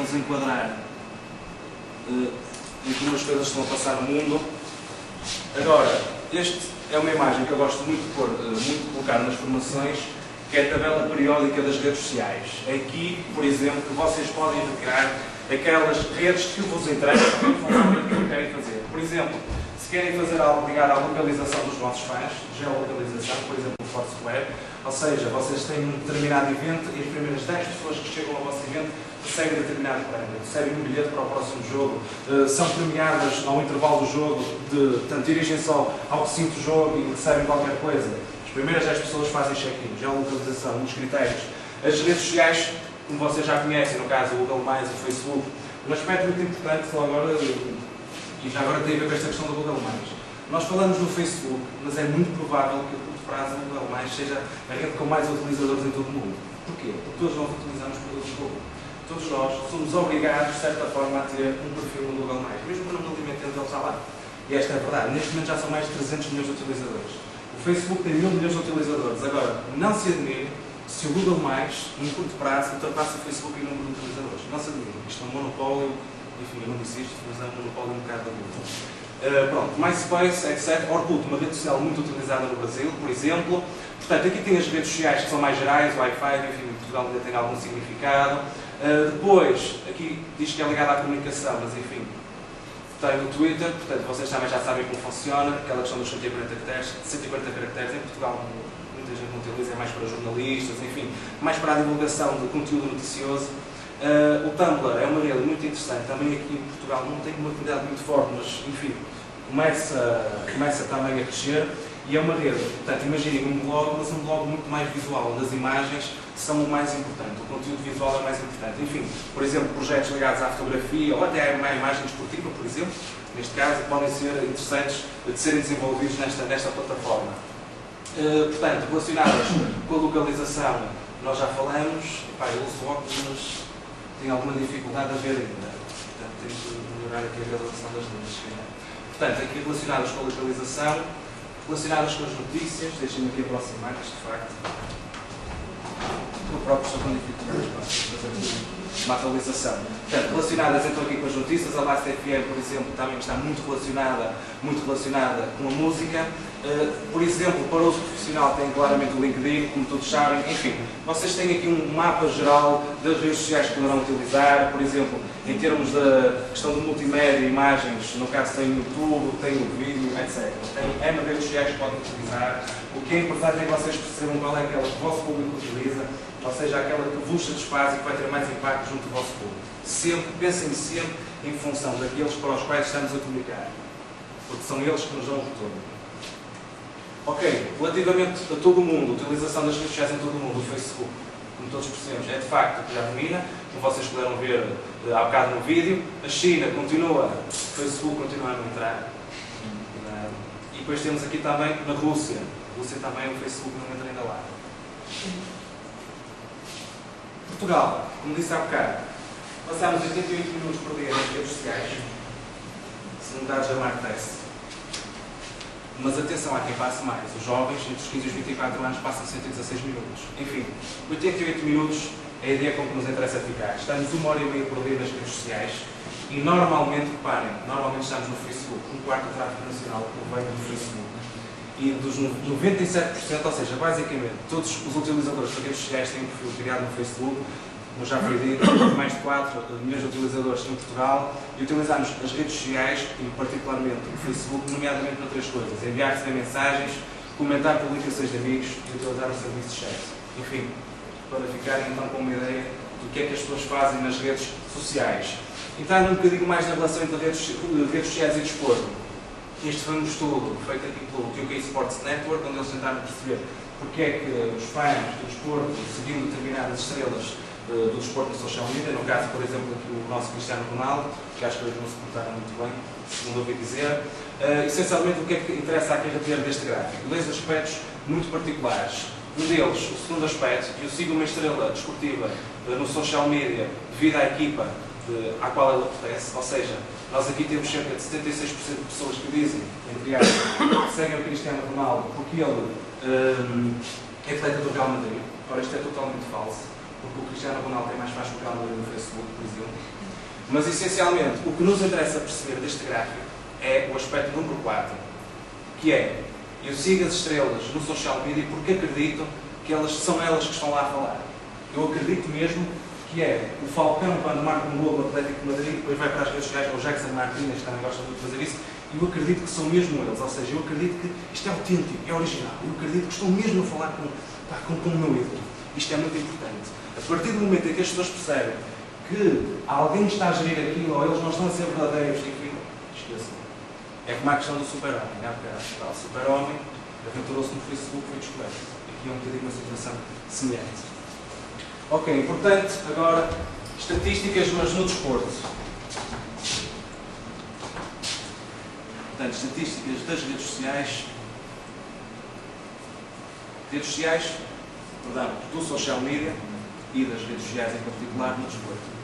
nos enquadrar em como as coisas estão a passar no mundo. Agora, esta é uma imagem que eu gosto muito de colocar nas formações, que é a tabela periódica das redes sociais. Aqui, por exemplo, vocês podem retirar aquelas redes que vos interessam e que querem fazer. Por exemplo, se querem fazer algo ligado à localização dos vossos fãs, geolocalização, por exemplo, o Foursquare, ou seja, vocês têm um determinado evento e as primeiras 10 pessoas que chegam ao vosso evento recebem determinado prémio, recebem um bilhete para o próximo jogo, são premiadas ao intervalo do jogo, portanto, dirigem-se ao recinto do jogo e recebem qualquer coisa. As primeiras 10 pessoas fazem check-in, geolocalização, um dos critérios. As redes sociais, como vocês já conhecem, no caso o Google+, o Facebook, um aspecto muito importante, só agora, e já agora tem a ver com esta questão do Google+. Nós falamos no Facebook, mas é muito provável que a curto prazo o Google+, seja a rede com mais utilizadores em todo o mundo. Porquê? Porque todos nós utilizamos produtos do Google. Todos nós somos obrigados, de certa forma, a ter um perfil no Google+, mesmo que não nos alimentemos, ele está lá. E esta é a verdade. Neste momento já são mais de 300 milhões de utilizadores. O Facebook tem 1.000 milhões de utilizadores. Agora, não se admire se o Google+, em curto prazo, ultrapassa o Facebook em número de utilizadores. Não se admire. Isto é um monopólio, enfim, eu não disse isto, mas é um monopólio um bocado da luta. Pronto, MySpace, etc. Orkut, uma rede social muito utilizada no Brasil, por exemplo. Portanto, aqui tem as redes sociais que são mais gerais, o Wi-Fi, enfim, em Portugal ainda tem algum significado. Depois, aqui diz que é ligado à comunicação, mas enfim, tem o Twitter, portanto, vocês também já sabem como funciona, aquela questão dos 140 caracteres, em Portugal muita gente não utiliza, é mais para jornalistas, enfim, mais para a divulgação de conteúdo noticioso. O Tumblr é uma rede muito interessante, também aqui em Portugal não tem uma atividade muito forte, mas enfim, começa também a crescer e é uma rede, portanto, imaginem um blog, mas um blog muito mais visual, onde as imagens são o mais importante, o conteúdo visual é o mais importante. Enfim, por exemplo, projetos ligados à fotografia ou até à imagem desportiva, por exemplo, neste caso, podem ser interessantes de serem desenvolvidos nesta plataforma. Portanto, relacionadas com a localização, nós já falamos, eu uso óculos, mas tenho alguma dificuldade a ver ainda, portanto, tenho que melhorar aqui a resolução das linhas. Portanto, aqui relacionadas com a localização, relacionadas com as notícias, deixem-me aqui aproximar, isto de facto. Eu próprio estou com dificuldades para fazer uma atualização. Portanto, relacionadas então aqui com as notícias, a Last.fm, por exemplo, também está muito relacionada com a música. Por exemplo, para o uso profissional tem claramente o LinkedIn, como todos sabem. Enfim, vocês têm aqui um mapa geral das redes sociais que poderão utilizar. Por exemplo, em termos da questão de multimédia, imagens, no caso tem o YouTube, tem o vídeo, etc. Tem N redes sociais que podem utilizar. O que é importante é que vocês percebam qual é aquela que o vosso público utiliza, ou seja, aquela que vos satisfaz e que vai ter mais impacto junto do vosso público. Pensem sempre em função daqueles para os quais estamos a comunicar, porque são eles que nos dão o retorno. Ok, relativamente a todo o mundo, a utilização das redes sociais em todo o mundo, o Facebook, como todos percebemos, é de facto que já domina, como vocês puderam ver há bocado no vídeo. A China continua, o Facebook continua a não entrar. E depois temos aqui também na Rússia. A Rússia também, o Facebook não entra ainda lá. Portugal, como disse há bocado, passámos 88 minutos por dia nas redes sociais, segundo dados da Marktest. Mas atenção, há quem passe mais. Os jovens, entre os 15 e os 24 anos, passam 116 minutos. Enfim, 88 minutos é a ideia com que nos interessa ficar. Estamos 1h30 por dia nas redes sociais e normalmente, reparem, normalmente estamos no Facebook. Um quarto do tráfego nacional provém do Facebook. E dos 97%, ou seja, basicamente, todos os utilizadores das redes sociais têm um perfil criado no Facebook. Como já foi dito, mais de 4 milhões de utilizadores em Portugal e utilizamos as redes sociais, e particularmente o Facebook, nomeadamente para 3 coisas: enviar-se mensagens, comentar publicações de amigos e utilizar o serviço de chat. Enfim, para ficarem então com uma ideia do que é que as pessoas fazem nas redes sociais. Entrando um bocadinho mais na relação entre redes sociais e desporto. Este foi um estudo feito aqui pelo UK Sports Network, onde eles tentaram perceber porque é que os fãs do desporto seguiam determinadas estrelas do desporto no social media, no caso, por exemplo, aqui o nosso Cristiano Ronaldo, que acho que eles não se portaram muito bem, segundo ouvi dizer. Essencialmente, o que é que interessa aqui reter deste gráfico? 2 aspectos muito particulares. Um deles, o segundo aspecto, eu sigo uma estrela desportiva no social media devido à equipa à qual ela pertence, ou seja, nós aqui temos cerca de 76% de pessoas que dizem, entre aspas, que seguem o Cristiano Ronaldo porque ele é atleta do Real Madrid. Ora, isto é totalmente falso. porque o Cristiano Ronaldo tem mais fãs que o Real Madrid no Facebook, por exemplo. Mas, essencialmente, o que nos interessa perceber deste gráfico é o aspecto número 4, que é: eu sigo as estrelas no social media porque acredito que são elas que estão lá a falar. Eu acredito mesmo que é o Falcão, quando marca um gol no Atlético de Madrid, depois vai para as redes sociais, ou o Jackson Martínez, que também gosta muito de fazer isso, e eu acredito que são mesmo eles. Ou seja, eu acredito que isto é autêntico, é original. Eu acredito que estão mesmo a falar com o meu ídolo. Isto é muito importante. A partir do momento em que as pessoas percebem que alguém está a gerir aquilo, ou eles não estão a ser verdadeiros, enfim, esqueçam. É como a questão do super-homem, não é? Porque o super-homem aventurou-se no Facebook, foi descoberto. Aqui é um bocadinho uma situação semelhante. Ok, importante agora, estatísticas, mas no desporto. Portanto, estatísticas das redes sociais. Do social media e das redes sociais em particular no desporto.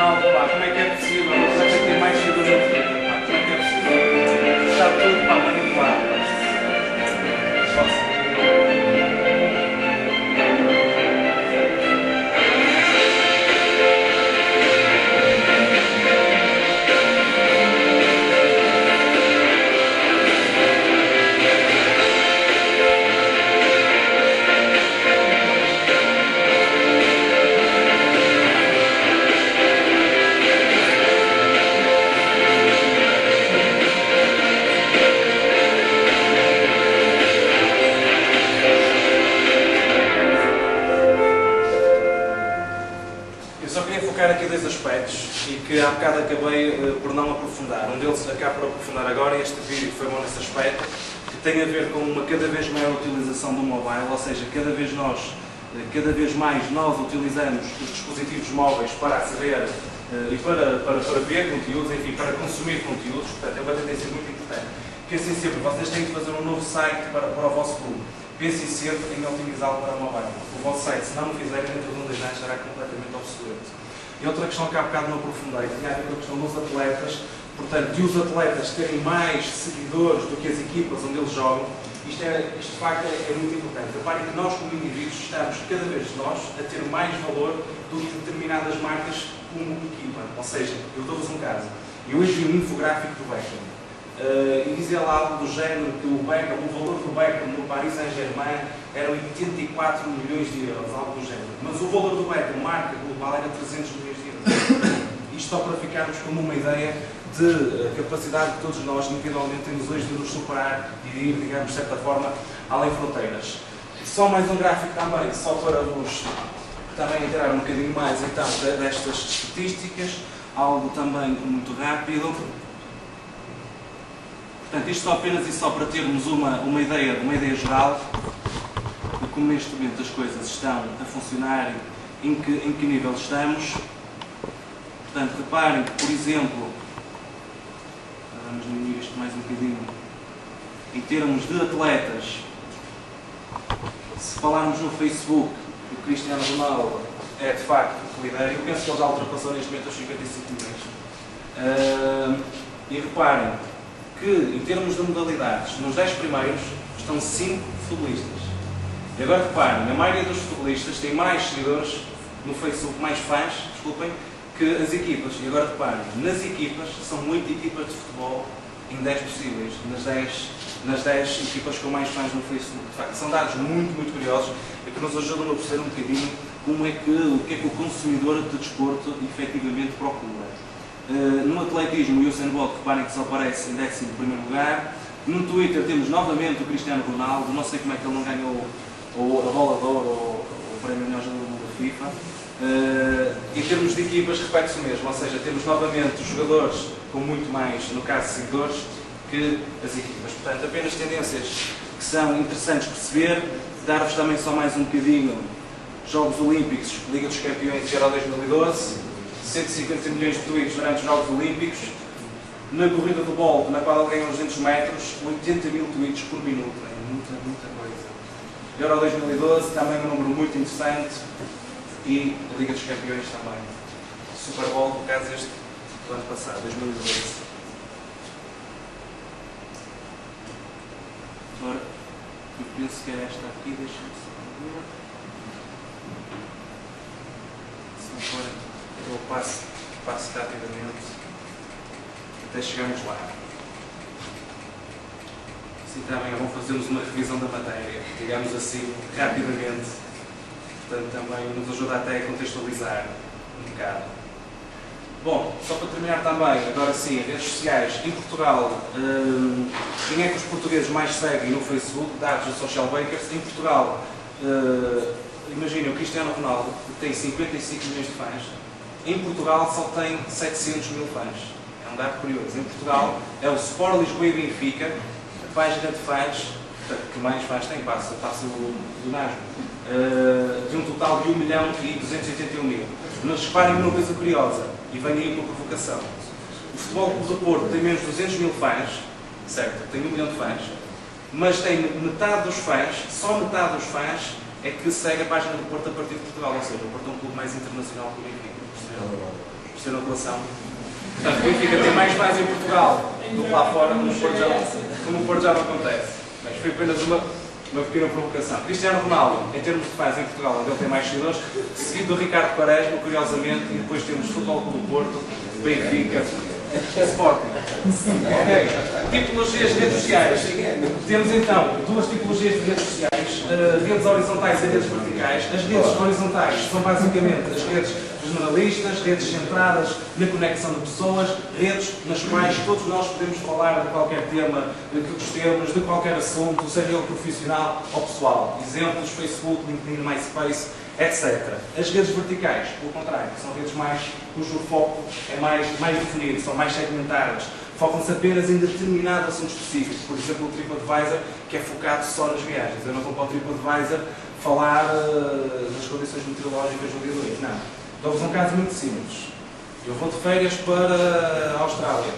Ronaldo, pá, como é que é possível? Já tem que ter mais seguidores no Twitter, pá, como é que é possível? Está tudo, pá, manipulado, pá. Esforça. Aqui dois aspectos e que há bocado acabei por não aprofundar. Um deles acabo por aprofundar agora e este vídeo foi bom nesse aspecto, que tem a ver com uma cada vez maior utilização do mobile, ou seja, cada vez mais nós utilizamos os dispositivos móveis para aceder e para ver conteúdos, enfim, para consumir conteúdos. Portanto, é uma tendência muito importante. Pensem sempre, vocês têm que fazer um novo site para o vosso clube. Pensem sempre em otimizá-lo para o mobile. O vosso site, se não o fizerem, dentro de um 2 anos será completamente obsoleto. E outra questão que há bocado não aprofundei, tinha a ver com a questão dos atletas, portanto, de os atletas terem mais seguidores do que as equipas onde eles jogam, isto de facto é muito importante. Reparem que nós, como indivíduos, estamos cada vez a ter mais valor do que determinadas marcas como equipa. Ou seja, eu dou-vos um caso. Eu hoje vi um infográfico do Beckham. E dizia lá algo do género que o valor do Beckham no Paris Saint-Germain era 84 milhões de euros, algo do género. Mas o valor do Beckham, marca global, era 300 milhões de euros. Isto só para ficarmos com uma ideia de capacidade que todos nós, individualmente, temos hoje de nos superar e de ir, digamos, de certa forma, além fronteiras. Só mais um gráfico também, só para vos também entrar um bocadinho mais então destas estatísticas, algo também muito rápido. Portanto, isto só apenas e só para termos uma ideia geral de como neste momento as coisas estão a funcionar, em que nível estamos. Portanto, reparem que, por exemplo, vamos diminuir isto mais um bocadinho, em termos de atletas, se falarmos no Facebook, o Cristiano Ronaldo é de facto o líder. Eu penso que ele já ultrapassou neste momento os 55 milhões. E reparem que, em termos de modalidades, nos 10 primeiros estão 5 futebolistas. E agora reparem, a maioria dos futebolistas tem mais seguidores no Facebook, mais fãs, desculpem, que as equipas. E agora reparem, nas equipas, são 8 equipas de futebol em 10 possíveis, nas 10 equipas com mais fãs no Facebook. De facto, são dados muito, muito curiosos e que nos ajudam a perceber um bocadinho o que é que o consumidor de desporto efetivamente procura. No atletismo, o Usain Bolt, reparem que só aparece em 11º lugar. No Twitter temos novamente o Cristiano Ronaldo, não sei como é que ele não ganhou a bola de ouro ou o prémio melhor jogador da FIFA. Em termos de equipas, repete-se o mesmo, ou seja, temos novamente os jogadores com muito mais, no caso, seguidores, que as equipas. Portanto, apenas tendências que são interessantes perceber. Dar-vos também só mais um bocadinho Jogos Olímpicos, Liga dos Campeões, Euro 2012. 150 milhões de tweets durante os Jogos Olímpicos. Na corrida do Bolt, na qual ele ganhou os 200 metros, 80 mil tweets por minuto. É muita coisa. Euro 2012, também um número muito interessante. E a Liga dos Campeões também. Super Bowl, por caso este do ano passado, 2012. Agora, eu penso que é esta aqui, deixa-me só ver. Se não for, eu passo rapidamente até chegarmos lá. Assim também vamos fazermos uma revisão da matéria, digamos assim, rapidamente. Portanto, também nos ajuda até a contextualizar um bocado. Bom, só para terminar também, agora sim, redes sociais. Em Portugal, quem é que os portugueses mais seguem no Facebook? Dados do Social Bakers. Em Portugal, imaginem, o Cristiano Ronaldo tem 55 milhões de fãs. Em Portugal só tem 700 mil fãs. É um dado curioso. Em Portugal é o Sport Lisboa e Benfica, a página de fãs, que mais fãs tem, passa o Nasmo, de um total de 1.281.000. Mas reparem numa coisa curiosa, e vem aí com a provocação. O Futebol Clube do Porto tem menos de 200 mil fãs, certo? Tem 1 milhão de fãs, mas tem metade dos fãs, só metade dos fãs é que segue a página do Porto a partir de Portugal, ou seja, o Porto é um clube mais internacional que o Benfica. perceberam a relação? Portanto, o Benfica tem mais fãs em Portugal do que lá fora, como o Porto já não acontece. Mas foi apenas uma pequena provocação. Cristiano Ronaldo, em termos de fãs em Portugal, onde ele tem mais seguidores, seguido do Ricardo Quaresma, curiosamente, e depois temos Futebol Clube do Porto, Benfica, Sporting. Ok. Tipologias de redes sociais. Temos então duas tipologias de redes sociais, redes horizontais e redes verticais. As redes horizontais são basicamente as redes generalistas, redes centradas na conexão de pessoas, redes nas quais todos nós podemos falar de qualquer tema que gostemos, de qualquer assunto, seja ele profissional ou pessoal. Exemplos: Facebook, LinkedIn, MySpace, etc. As redes verticais, pelo contrário, são redes cujo foco é mais definido, são mais segmentadas, focam-se apenas em determinado assunto específico. Por exemplo, o TripAdvisor, que é focado só nas viagens. Eu não vou para o TripAdvisor falar das condições meteorológicas do dia 2, não. Dou-vos um caso muito simples. Eu vou de férias para a Austrália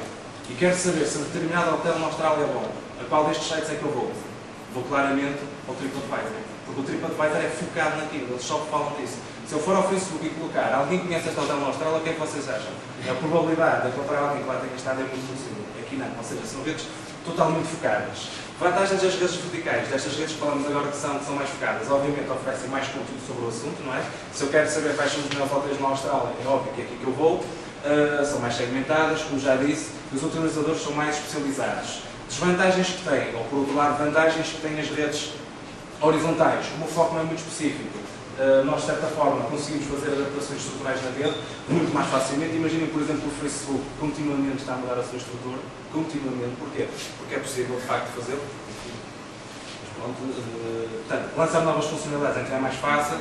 e quero saber se determinado hotel na Austrália é bom. A qual destes sites é que eu vou? Vou claramente ao TripAdvisor, porque o TripAdvisor é focado naquilo, eles só falam disso. Se eu for ao Facebook e colocar alguém conhece este hotel na Austrália, o que é que vocês acham? A probabilidade de encontrar alguém que lá tenha estado é muito possível. Aqui não, ou seja, são redes totalmente focadas. Vantagens das redes verticais, destas redes que falamos agora que são mais focadas, obviamente oferecem mais conteúdo sobre o assunto, não é? Se eu quero saber quais são os melhores hotéis na Austrália, é óbvio que é aqui que eu vou. São mais segmentadas, como já disse, os utilizadores são mais especializados. Desvantagens que têm, ou por outro lado, vantagens que têm as redes horizontais, como o foco não é muito específico. Nós, de certa forma, conseguimos fazer adaptações estruturais na rede muito mais facilmente. Imaginem, por exemplo, o Facebook continuamente está a mudar a sua estrutura. Continuamente. Porquê? Porque é possível, de facto, fazê-lo. Portanto, lançar novas funcionalidades então é mais fácil.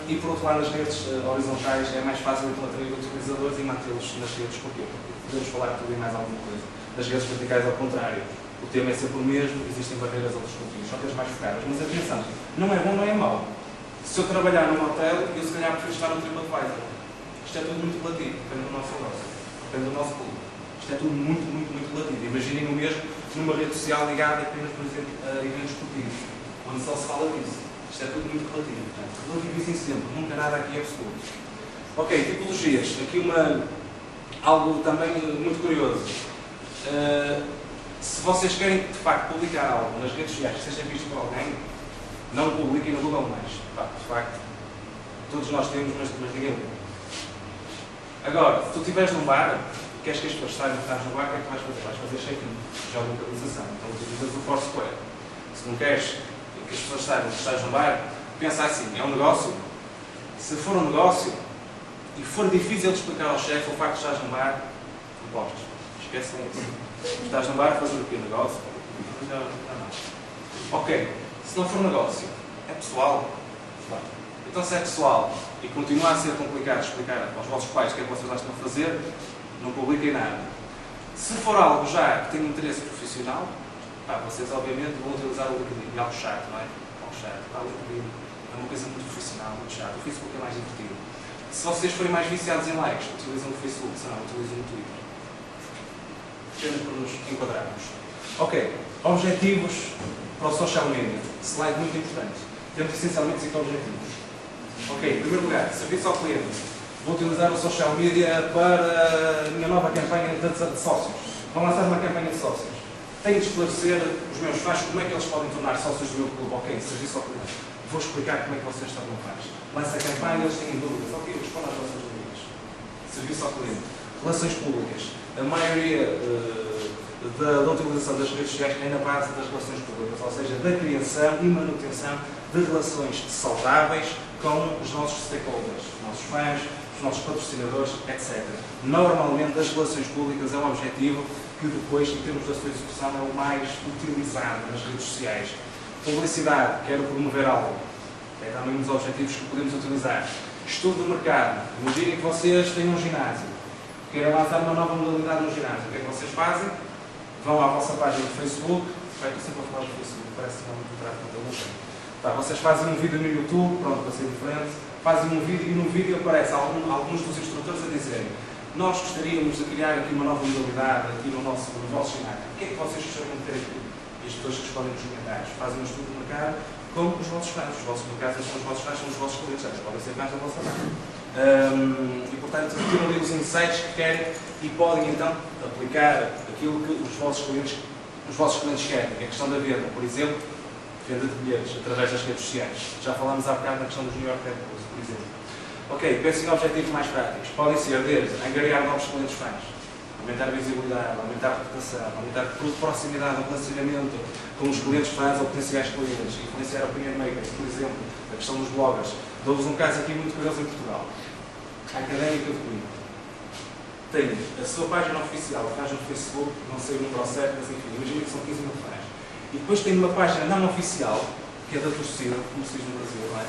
E, por outro lado, nas redes horizontais é mais fácil então atrair utilizadores e mantê-los nas redes. Porquê? Porque podemos falar tudo e mais alguma coisa. Nas redes verticais, ao contrário. O tema é sempre o mesmo, existem barreiras a outros conteúdos, são redes mais focadas. Mas atenção, não é bom, não é mau. Se eu trabalhar num hotel, eu se calhar prefiro estar no TripAdvisor. Isto é tudo muito relativo, depende do nosso negócio, depende do nosso clube. Isto é tudo muito relativo. Imaginem o mesmo numa rede social ligada apenas, por exemplo, a eventos esportivos, onde só se fala disso. Isto é tudo muito relativo. Portanto, relativizem sempre, nunca nada aqui é absoluto. Ok, tipologias. Aqui algo também muito curioso. Se vocês querem, de facto, publicar algo nas redes sociais que seja visto por alguém, não publiquem no Google+. De facto, todos nós temos, mas ninguém lê. Agora, se tu estiveres num bar, queres que as pessoas saibam que estás no bar, o que é que tu vais fazer? Vais fazer check-in, geolocalização. Então utilizas o Foursquare. Se não queres que as pessoas saibam que estás no bar, pensa assim, é um negócio? Se for um negócio e for difícil de explicar ao chefe o facto de estás no bar, não postes. Esquecem isso. Estás no bar a fazer o quê? Negócio? Não. Ok. Se não for negócio, é pessoal. Então, se é pessoal e continua a ser complicado explicar aos vossos pais o que é que vocês lá estão a fazer, não publiquem nada. Se for algo já que tem interesse profissional, vocês obviamente vão utilizar o LinkedIn. É algo chato, não é? Algo chato. O LinkedIn é uma coisa muito profissional, muito chato. O Facebook é mais divertido. Se vocês forem mais viciados em likes, utilizam o Facebook, se não, utilizam o Twitter. Apenas para nos enquadrarmos. Ok. Objetivos para o social media. Slide muito importante. Temos essencialmente 5 objetivos. Ok, em primeiro lugar, serviço ao cliente. Vou utilizar o social media para a minha nova campanha de sócios. Vou lançar uma campanha de sócios. Tenho de esclarecer os meus fãs como é que eles podem tornar sócios do meu clube. Ok, serviço ao cliente. Vou explicar como é que vocês estão no fãs. Lança a campanha, eles têm dúvidas. Ok, responda às vossas dúvidas. Serviço ao cliente. Relações públicas. A maioria da utilização das redes sociais é na base das relações públicas, ou seja, da criação e manutenção de relações saudáveis com os nossos stakeholders, os nossos fãs, os nossos patrocinadores, etc. Normalmente, as relações públicas é um objetivo que depois, em termos da sua execução, é o mais utilizado nas redes sociais. Publicidade, quero promover algo, é também um dos objetivos que podemos utilizar. Estudo do mercado, imaginem que vocês têm um ginásio, querem lançar uma nova modalidade no ginásio, o que é que vocês fazem? Vão à vossa página do Facebook, vai ter sempre a falar do Facebook, parece que não muito tráfego da luta. Vocês fazem um vídeo no YouTube, pronto, para ser diferente, fazem um vídeo e no vídeo aparece alguns dos instrutores a dizerem: nós gostaríamos de criar aqui uma nova modalidade aqui no vosso ginásio. O que é que vocês gostariam de ter aqui? E as pessoas respondem nos comentários, fazem um estudo do mercado com os vossos fãs. Os vossos mercados são os vossos fãs, são os vossos clientes, podem ser fãs da vossa marca. E portanto, tiram ali os insights que querem e podem então aplicar aquilo que os vossos clientes querem. A questão da venda, por exemplo, venda de bilhetes através das redes sociais. Já falámos há bocado na questão dos New York Red Bulls, por exemplo. Ok, pensem em objetivos mais práticos. Podem ser desde angariar novos clientes fãs, aumentar a visibilidade, aumentar a reputação, aumentar a proximidade, o relacionamento com os clientes fãs ou potenciais clientes, influenciar opinion makers, por exemplo, a questão dos bloggers. Dou-vos um caso aqui muito curioso em Portugal. A Académica de Coimbra tem a sua página oficial, faz no Facebook, não sei o número certo, mas enfim, imagina que são 15 mil fãs. E depois tem uma página não oficial, que é da torcida, como se diz no Brasil, não é?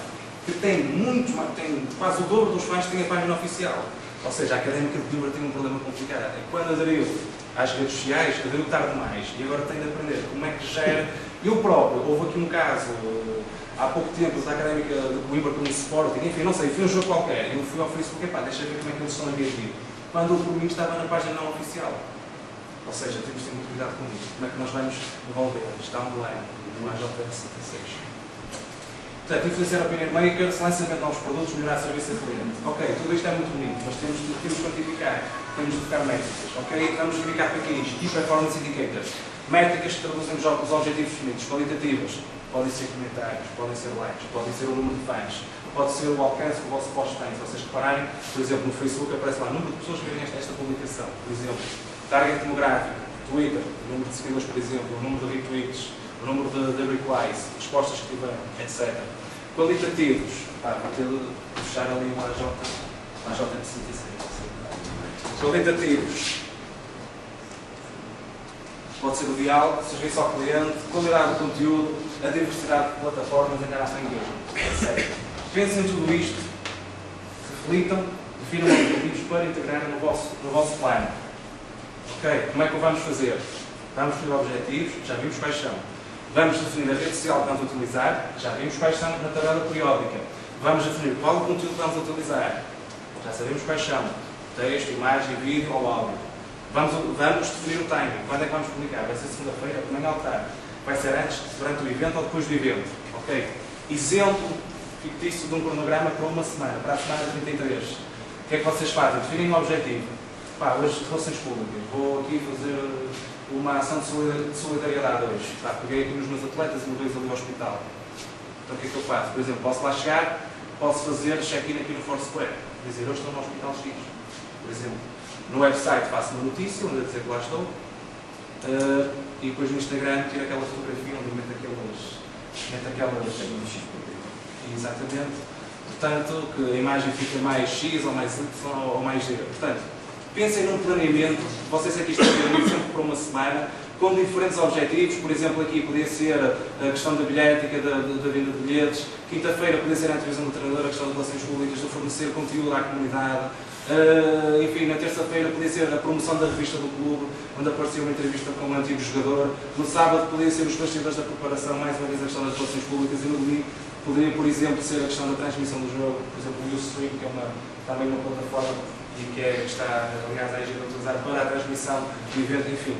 Que tem muito, tem quase o dobro dos fãs que tem a página oficial. Ou seja, a Académica de Coimbra tem um problema complicado. É que quando aderiu às redes sociais, aderiu tarde demais e agora tem de aprender como é que gera. Eu próprio, houve aqui um caso há pouco tempo da Académica de Coimbra com o Sporting, enfim, não sei, fui um jogo qualquer, eu fui ao Facebook, deixa eu ver como é que eles estão a reagir. Quando o por mim estava na página não oficial. Ou seja, temos de ter muito cuidado com isto. Como é que nós vamos envolver? Está online, do AJ76. Portanto, influenciar opinion makers, lançamento de novos produtos, melhorar o serviço ao cliente. Ok, tudo isto é muito bonito, mas temos de quantificar, temos de focar métricas. Ok, vamos verificar PKIs, Key Performance Indicators. Métricas que traduzem os objetivos definidos, qualitativas. Podem ser comentários, podem ser likes, podem ser o número de fãs, pode ser o alcance que o vosso post tem. Se vocês repararem, por exemplo, no Facebook aparece lá o número de pessoas que veem esta publicação, por exemplo. Target demográfico, Twitter, o número de seguidores, por exemplo, o número de retweets, o número de replies, respostas que tiveram, etc. Qualitativos, vou ter de fechar ali um AJ de 66. Qualitativos, pode ser o diálogo, serviço ao cliente, qualidade do conteúdo, a diversidade de plataformas, a interação em engagement, etc. Pensem em tudo isto, reflitam, definam objetivos para integrar no vosso plano. Ok, como é que o vamos fazer? Vamos definir objetivos, já vimos quais são. Vamos definir a rede social que vamos utilizar, já vimos quais são na tabela periódica. Vamos definir qual o conteúdo que vamos utilizar, já sabemos quais são. Texto, imagem, vídeo ou áudio. Vamos definir o timing. Quando é que vamos publicar? Vai ser segunda-feira, amanhã ou tarde? Vai ser antes, durante o evento ou depois do evento? Ok. Exemplo fictício de um cronograma para uma semana, para a semana 33. O que é que vocês fazem? Definem um objetivo. Hoje relações públicas. Vou aqui fazer uma ação de solidariedade hoje. Peguei aqui nos meus atletas e levei-os ali ao hospital. Então o que é que eu faço? Por exemplo, posso lá chegar, posso fazer check-in aqui no Foursquare. Quer dizer, hoje estou no hospital X. Por exemplo, no website faço uma notícia, onde eu dizer que lá estou. E depois no Instagram tiro aquela fotografia onde meto aquelas. Exatamente. Portanto, que a imagem fica mais X ou mais Y ou mais Z. Portanto, pensem num planeamento, vocês aqui estão a ter um exemplo para uma semana, com diferentes objetivos. Por exemplo, aqui podia ser a questão da bilhética, da venda de bilhetes. Quinta-feira podia ser a entrevista do treinador, a questão de relações públicas, de fornecer conteúdo à comunidade. Enfim, na terça-feira podia ser a promoção da revista do clube, onde aparecia uma entrevista com um antigo jogador. No sábado podia ser os bastidores da preparação, mais uma vez a questão das relações públicas. E no domingo poderia, por exemplo, ser a questão da transmissão do jogo, por exemplo, o Ustream, que é também uma plataforma e que está, aliás, a utilizar para a transmissão do evento. Enfim,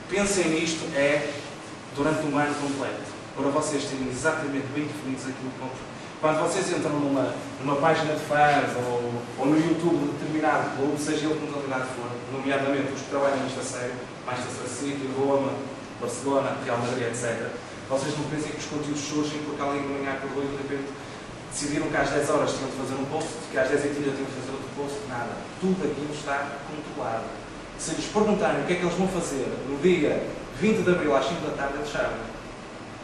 pensem nisto durante um ano completo, para vocês terem exatamente bem definidos aquilo que vão. Quando vocês entram numa página de fãs ou no YouTube de determinado clube, seja ele como modalidade for, nomeadamente os que trabalham nesta série, Manchester City, Roma, Barcelona, Real Madrid, etc., vocês não pensem que os conteúdos surgem porque alguém no manhã acordou e de repente decidiram que às 10 horas tinham de fazer um post, que às 10h30 tinham de fazer outro post, nada. Tudo aquilo está controlado. Se lhes perguntarem o que é que eles vão fazer no dia 20 de abril às 5 da tarde, eles sabem.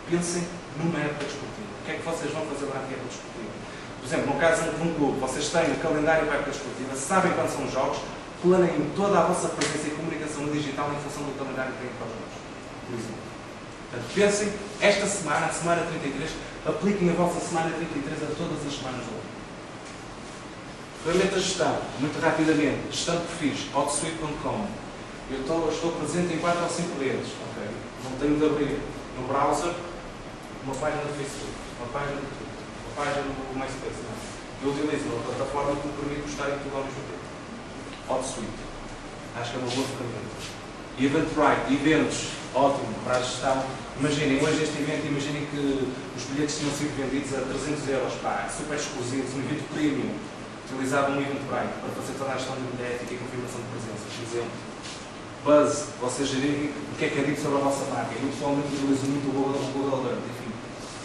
Pensem numa época desportiva. O que é que vocês vão fazer durante a época desportiva? Por exemplo, no caso de um clube, vocês têm o calendário para a época desportiva, sabem quando são os jogos, planeiem toda a vossa presença e comunicação digital em função do calendário que têm para os jogos. Por exemplo. Portanto, pensem, esta semana, a semana 33, apliquem a vossa semana 33 a todas as semanas do ano. Ferramenta de gestão, muito rapidamente, gestão de perfis, Outsuite.com. Eu estou presente em 4 ou 5 deles. Okay? Não tenho de abrir no browser uma página do Facebook, uma página do Twitter, uma página do MySpace. Não. Eu utilizo uma plataforma que me permite gostar em tudo ao mesmo tempo. Outsuite. Acho que é uma boa ferramenta. Eventbrite, eventos, ótimo para a gestão. Imaginem, hoje este evento, imaginem que os bilhetes tinham sido vendidos a 300 €, super exclusivos, um evento premium. utilizava um Eventbrite para fazer toda a gestão de bilhética e confirmação de presença. Por exemplo, Buzz, vocês gerirem o que é dito sobre a vossa marca. Eu pessoalmente utilizo muito o Google Alert, enfim.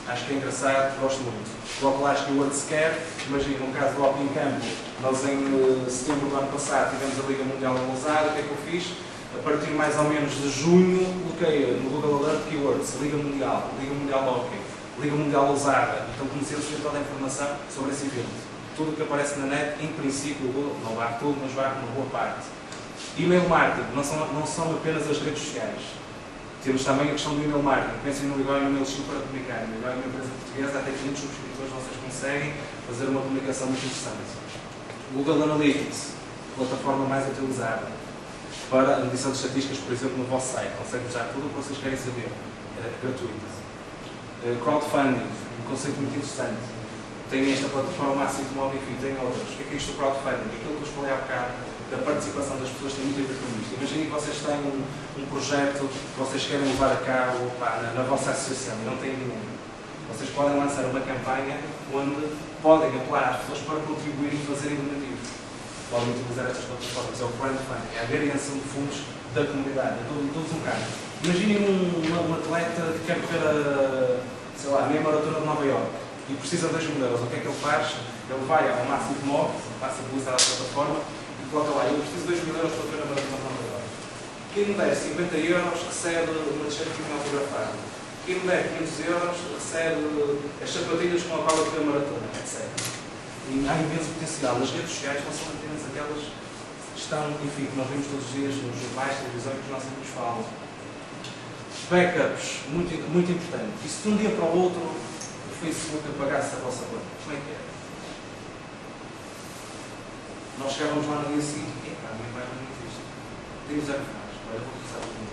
Acho que é engraçado, gosto muito. Coloco lá as keywords que quer. Imagina, no caso do Hockey em Campo, nós em setembro do ano passado tivemos a Liga Mundial em Lousada. O que é que eu fiz? A partir mais ou menos de junho, coloquei no Google Alert keywords Liga Mundial Hockey, Liga Mundial Lousada. Então comecei a receber toda a informação sobre esse evento. Tudo o que aparece na net, em princípio, não vá tudo, mas vá uma boa parte. E-mail marketing não são apenas as redes sociais. Temos também a questão do e-mail marketing. Pensem no Igual e-mail Chico para comunicar. No Igual é uma empresa portuguesa, até 500 subscritores, vocês conseguem fazer uma comunicação muito interessante. Google Analytics, plataforma mais utilizada para a medição de estatísticas, por exemplo, no vosso site. Consegue usar tudo o que vocês querem saber. Gratuito. Crowdfunding, um conceito muito interessante. Tem esta plataforma Massive Mob, enfim, tem outras. O que é isto do crowdfunding? Aquilo que eu falei há bocado, da participação das pessoas tem muito a ver com isto. Imaginem que vocês têm um projeto que vocês querem levar a cabo na vossa associação e não têm dinheiro. Vocês podem lançar uma campanha onde podem apelar às pessoas para contribuírem e fazerem donativos. Podem utilizar estas plataformas. É o crowdfunding, é a variação de fundos da comunidade. Eu dou-vos um caso. Imaginem um atleta que quer correr a meia maratona de Nova Iorque e precisa de 2.000 euros. O que é que ele faz? Ele vai ao Massive Mob, passa a publicidade da plataforma e coloca lá, eu preciso de 2.000 euros para correr a maratona de Nova Iorque. Quem me der 50 euros recebe uma t-shirt autografada. Quem me der 500 euros recebe as sapatilhas com a qual eu correr a maratona, etc. E há imenso potencial. As redes sociais não são apenas aquelas que estão, enfim, que nós vemos todos os dias nos jornais, televisão, que os nossos amigos falam. Backups, muito importante. E se de um dia para o outro o Facebook apagasse a vossa conta, como é que é? Nós chegávamos lá no dia seguinte, a minha página não existe. Temos a faz, olha, vou começar por mim.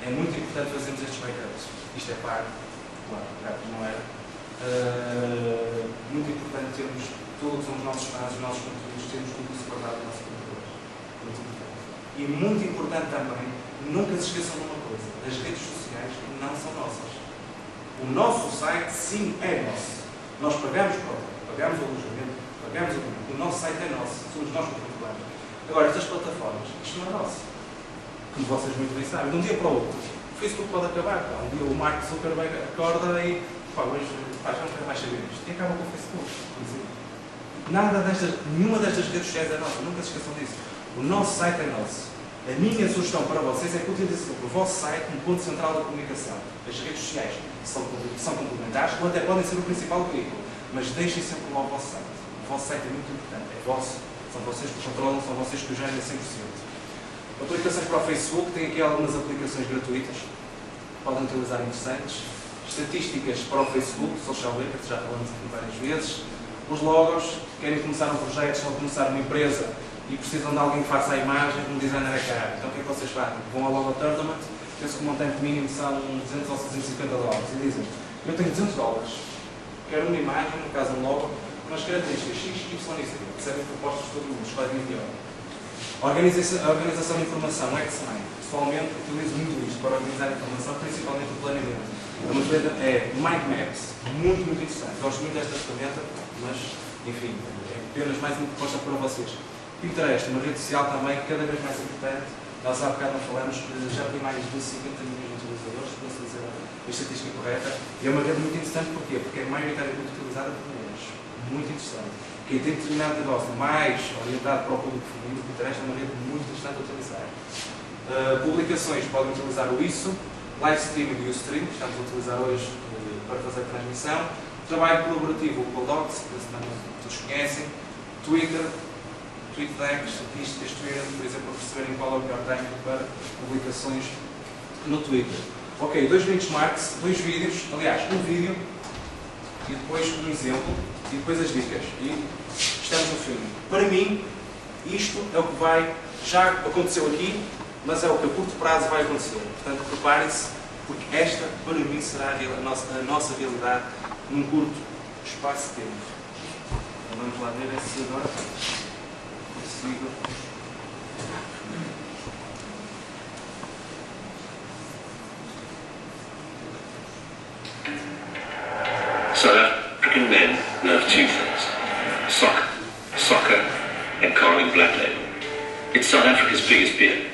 É muito importante fazermos estes backups. Isto é pago, claro, não era. Muito importante termos tudo o que são os nossos fãs, os nossos conteúdos, termos tudo isso guardado no nosso computador. Muito importante. E muito importante também, nunca se esqueçam de uma coisa, as redes sociais não são nossas. O nosso site, sim, é nosso. Nós pagamos o alojamento, pagamos o nosso site é nosso, somos nós que o controlamos. Agora, estas plataformas, isto não é nosso. Como vocês muito bem sabem, de um dia para o outro, o Facebook pode acabar. Um dia o Mark Zuckerberg acorda e hoje já não quero mais saber isto. E acaba com o Facebook, por exemplo. Nenhuma destas redes sociais é nossa, nunca se esqueçam disso. O nosso site é nosso. A minha sugestão para vocês é que utilizem o vosso site como ponto central da comunicação. As redes sociais são complementares, ou até podem ser o principal veículo, mas deixem sempre lá o vosso site. O vosso site é muito importante, é vosso, são vocês que controlam, são vocês que o gerem a 100%. Aplicações para o Facebook, tem aqui algumas aplicações gratuitas, podem utilizar interessantes. Estatísticas para o Facebook, Social Media, que já falamos aqui várias vezes. Os logos, querem começar um projeto, estão a começar uma empresa e precisam de alguém que faça a imagem, um designer é caro. Então o que é que vocês fazem? Vão ao Logo Tournament, penso que o montante mínimo são 200 ou 650 dólares e dizem, eu tenho 200 dólares, quero uma imagem, no caso um logo, com as características X, Y e Z. Recebem propostas de todo mundo, escolhem melhor. A organização de informação, X-Mind. Pessoalmente, utilizo muito isto para organizar a informação, principalmente o planeamento. É Mind Maps, muito interessante. Gosto muito desta ferramenta, mas, enfim, é apenas mais uma proposta para vocês. Pinterest, uma rede social também cada vez mais importante. Nós há bocado não falamos que já tem mais de 50 milhões de utilizadores, para se dizer a estatística correta. E é uma rede muito interessante, porquê? Porque é maioritariamente utilizada por mulheres. Muito interessante. Quem tem determinado negócio mais orientado para o público feminino, o Pinterest é uma rede muito interessante a utilizar. Publicações, podem utilizar o ISO, live streaming e o stream, que estamos a utilizar hoje para fazer a transmissão. Trabalho colaborativo, o Google Docs, que todos conhecem. Twitter, TweetDeck, estatísticas, Twitter, por exemplo, para perceberem qual é o melhor timing para publicações no Twitter. Ok, 2 benchmarks, 2 vídeos, aliás, um vídeo e depois um exemplo e depois as dicas. E estamos no filme. Para mim, isto é o que já aconteceu aqui, mas é o que a curto prazo vai acontecer. Portanto, preparem-se, porque esta, para mim, será a nossa realidade num curto espaço de tempo. Então, vamos lá ver se agora consigo. South African men love two things: soccer, and Carling Black Label. It's South Africa's biggest beer.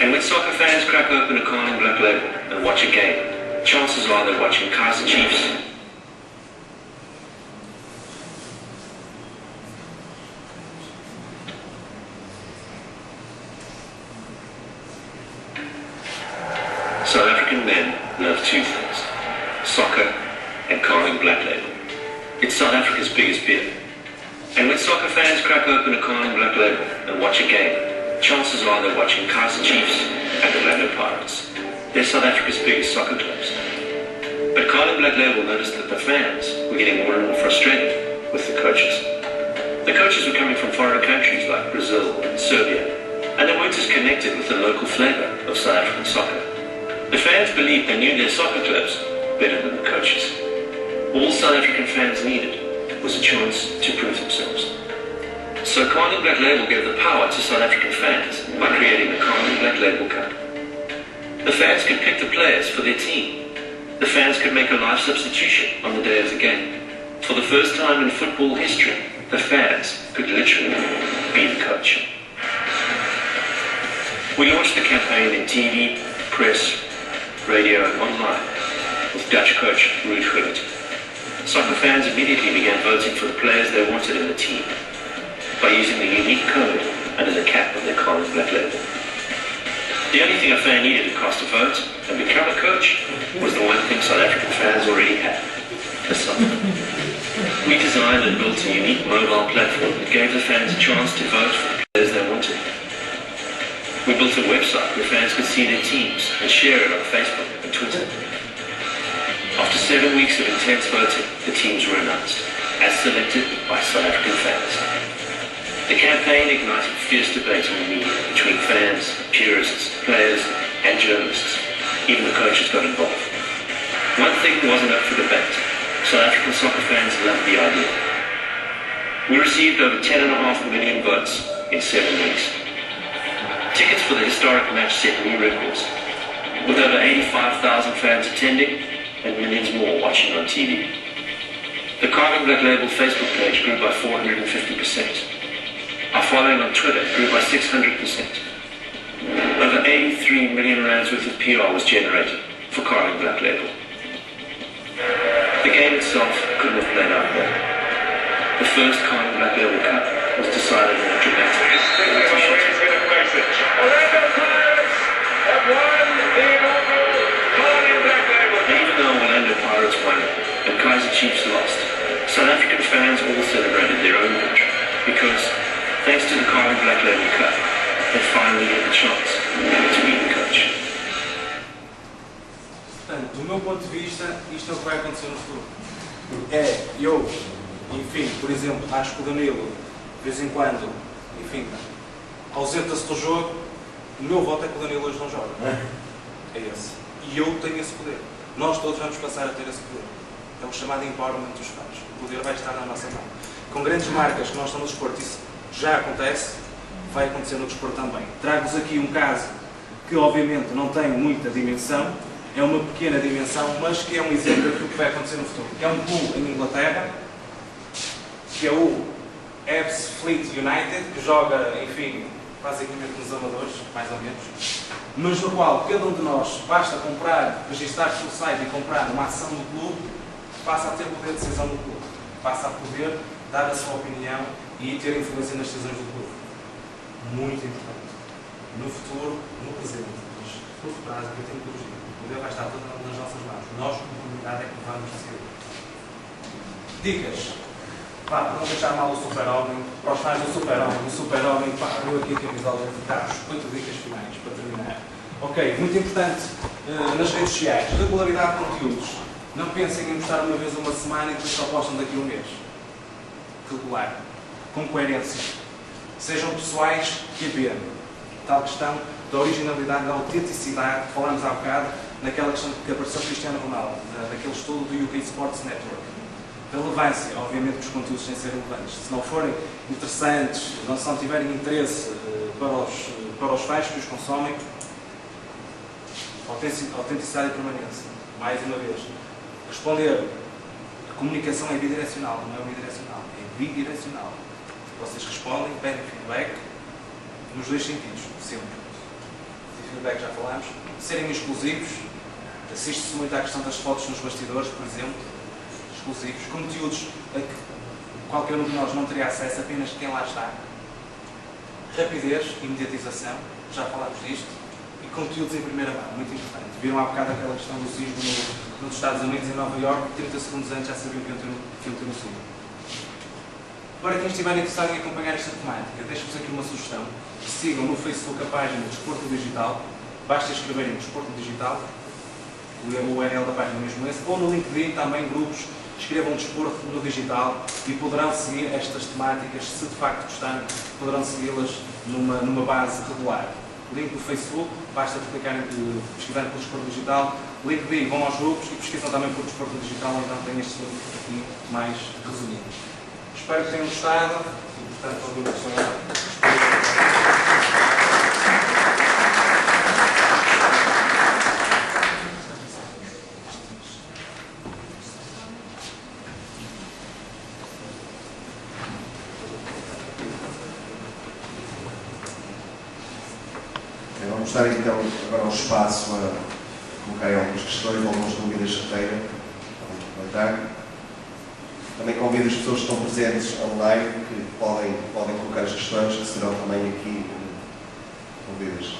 And when soccer fans crack open a Carling Black Label and watch a game, chances are they're watching Kaiser Chiefs. South African men love two things, soccer and Carling Black Label. It's South Africa's biggest beer. And when soccer fans crack open a Carling Black Label and watch a game, chances are they're watching Kaiser Chiefs and Orlando Pirates. They're South Africa's biggest soccer clubs. But Carling Black Label noticed that the fans were getting more and more frustrated with the coaches. The coaches were coming from foreign countries like Brazil and Serbia, and they weren't as connected with the local flavour of South African soccer. The fans believed they knew their soccer clubs better than the coaches. All South African fans needed was a chance to prove themselves. So Carling Black Label gave the power to South African fans by creating the Carling Black Label Cup. The fans could pick the players for their team. The fans could make a live substitution on the day of the game. For the first time in football history, the fans could literally be the coach. We launched the campaign in TV, press, radio and online with Dutch coach Ruud Gullit. Soccer fans immediately began voting for the players they wanted in the team by using the unique code under the cap of their Carling Black Label. The only thing a fan needed to cast a vote and become a coach was the one thing South African fans already had, the soccer. We designed and built a unique mobile platform that gave the fans a chance to vote for the players they wanted. We built a website where fans could see their teams and share it on Facebook and Twitter. After 7 weeks of intense voting, the teams were announced, as selected by South African fans. The campaign ignited fierce debate in the media between fans, purists, players, and journalists. Even the coaches got involved. One thing wasn't up for debate. South African soccer fans loved the idea. We received over 10.5 million votes in 7 weeks. Tickets for the historic match set new records, with over 85,000 fans attending and millions more watching on TV. The Carling Black Label Facebook page grew by 450%. Our following on Twitter grew by 600%. Over 83 million rands worth of PR was generated for Carling Black Label. The game itself couldn't have played out better. The first Carling Black Label Cup was decided in a dramatic Orlando Pirates have won the inaugural Carling Black Label. Even though Orlando Pirates won and Kaiser Chiefs lost, South African fans all celebrated their own victory because, thanks to the Carling Black Label Cup, they finally had the chance to be the coach. Portanto, do meu ponto de vista, isto é o que vai acontecer no futuro. Eu, enfim, por exemplo, acho que o Danilo, de vez em quando, enfim, ausenta-se do jogo, o meu voto é que o Danilo hoje não joga. É esse. E eu tenho esse poder. Nós todos vamos passar a ter esse poder. É o chamado empowerment dos fãs. O poder vai estar na nossa mão. Com grandes marcas que nós estamos no desporto, isso já acontece, vai acontecer no desporto também. Trago-vos aqui um caso que obviamente não tem muita dimensão, é uma pequena dimensão, mas que é um exemplo daquilo que vai acontecer no futuro. É um clube em Inglaterra, que é o Ebbsfleet United, que joga, enfim, basicamente nos amadores, mais ou menos, mas no qual cada um de nós basta comprar, registrar-se no site e comprar uma ação do clube, passa a ter poder de decisão do clube, passa a poder dar a sua opinião e ter influência nas decisões do clube. Muito importante. No futuro, no presente, mas no futuro, eu tenho que corrigir. O poder vai estar todo nas nossas mãos. Nós, como comunidade, é que vamos decidir. Dicas. Pá, para não deixar mal o Super-Homem, para os fãs do Super-Homem, pá, abriu aqui a camisola de carros, 8 dicas finais, para terminar. Ok, muito importante nas redes sociais, regularidade de conteúdos. Não pensem em postar uma vez uma semana e depois só postam daqui a um mês. Regular, com coerência. Sejam pessoais que apenas. Tal questão da originalidade, da autenticidade, que falámos há bocado, naquela questão que apareceu Cristiano Ronaldo, daquele estudo do UK Sports Network. Relevância, obviamente que os conteúdos têm de ser relevantes. Se não forem interessantes, se não tiverem interesse para os fãs que os consomem, autenticidade e permanência. Mais uma vez, responder, a comunicação é bidirecional, não é unidirecional, é bidirecional. Vocês respondem, pedem feedback, nos dois sentidos, sempre. De feedback já falámos. Serem exclusivos, assiste-se muito à questão das fotos nos bastidores, por exemplo, exclusivos. Conteúdos a que qualquer um de nós não teria acesso, apenas quem lá está. Rapidez, imediatização, já falámos disto. E conteúdos em primeira mão, muito importante. Viram há bocado aquela questão do sismo nos Estados Unidos, em Nova Iorque, 30 segundos antes já sabiam que iam ter um sismo. Para quem estiver interessado em acompanhar esta temática, deixo-vos aqui uma sugestão. Sigam no Facebook a página Desporto Digital, basta escreverem Desporto Digital, o URL da página mesmo esse, ou no LinkedIn também grupos, escrevam Desporto no Digital e poderão seguir estas temáticas, se de facto gostarem, poderão segui-las numa base regular. Link do Facebook, basta clicarem, pesquisarem pelo Desporto Digital, LinkedIn, vão aos grupos e pesquisam também pelo Desporto Digital, então tem este link aqui mais resumido. Espero que tenham gostado e, portanto, alguma questão. Vamos dar então agora um espaço a colocar algumas questões, algumas dúvidas certeiras. Vamos aproveitar. Também convido as pessoas que estão presentes online que podem colocar as questões, que serão também aqui convidadas.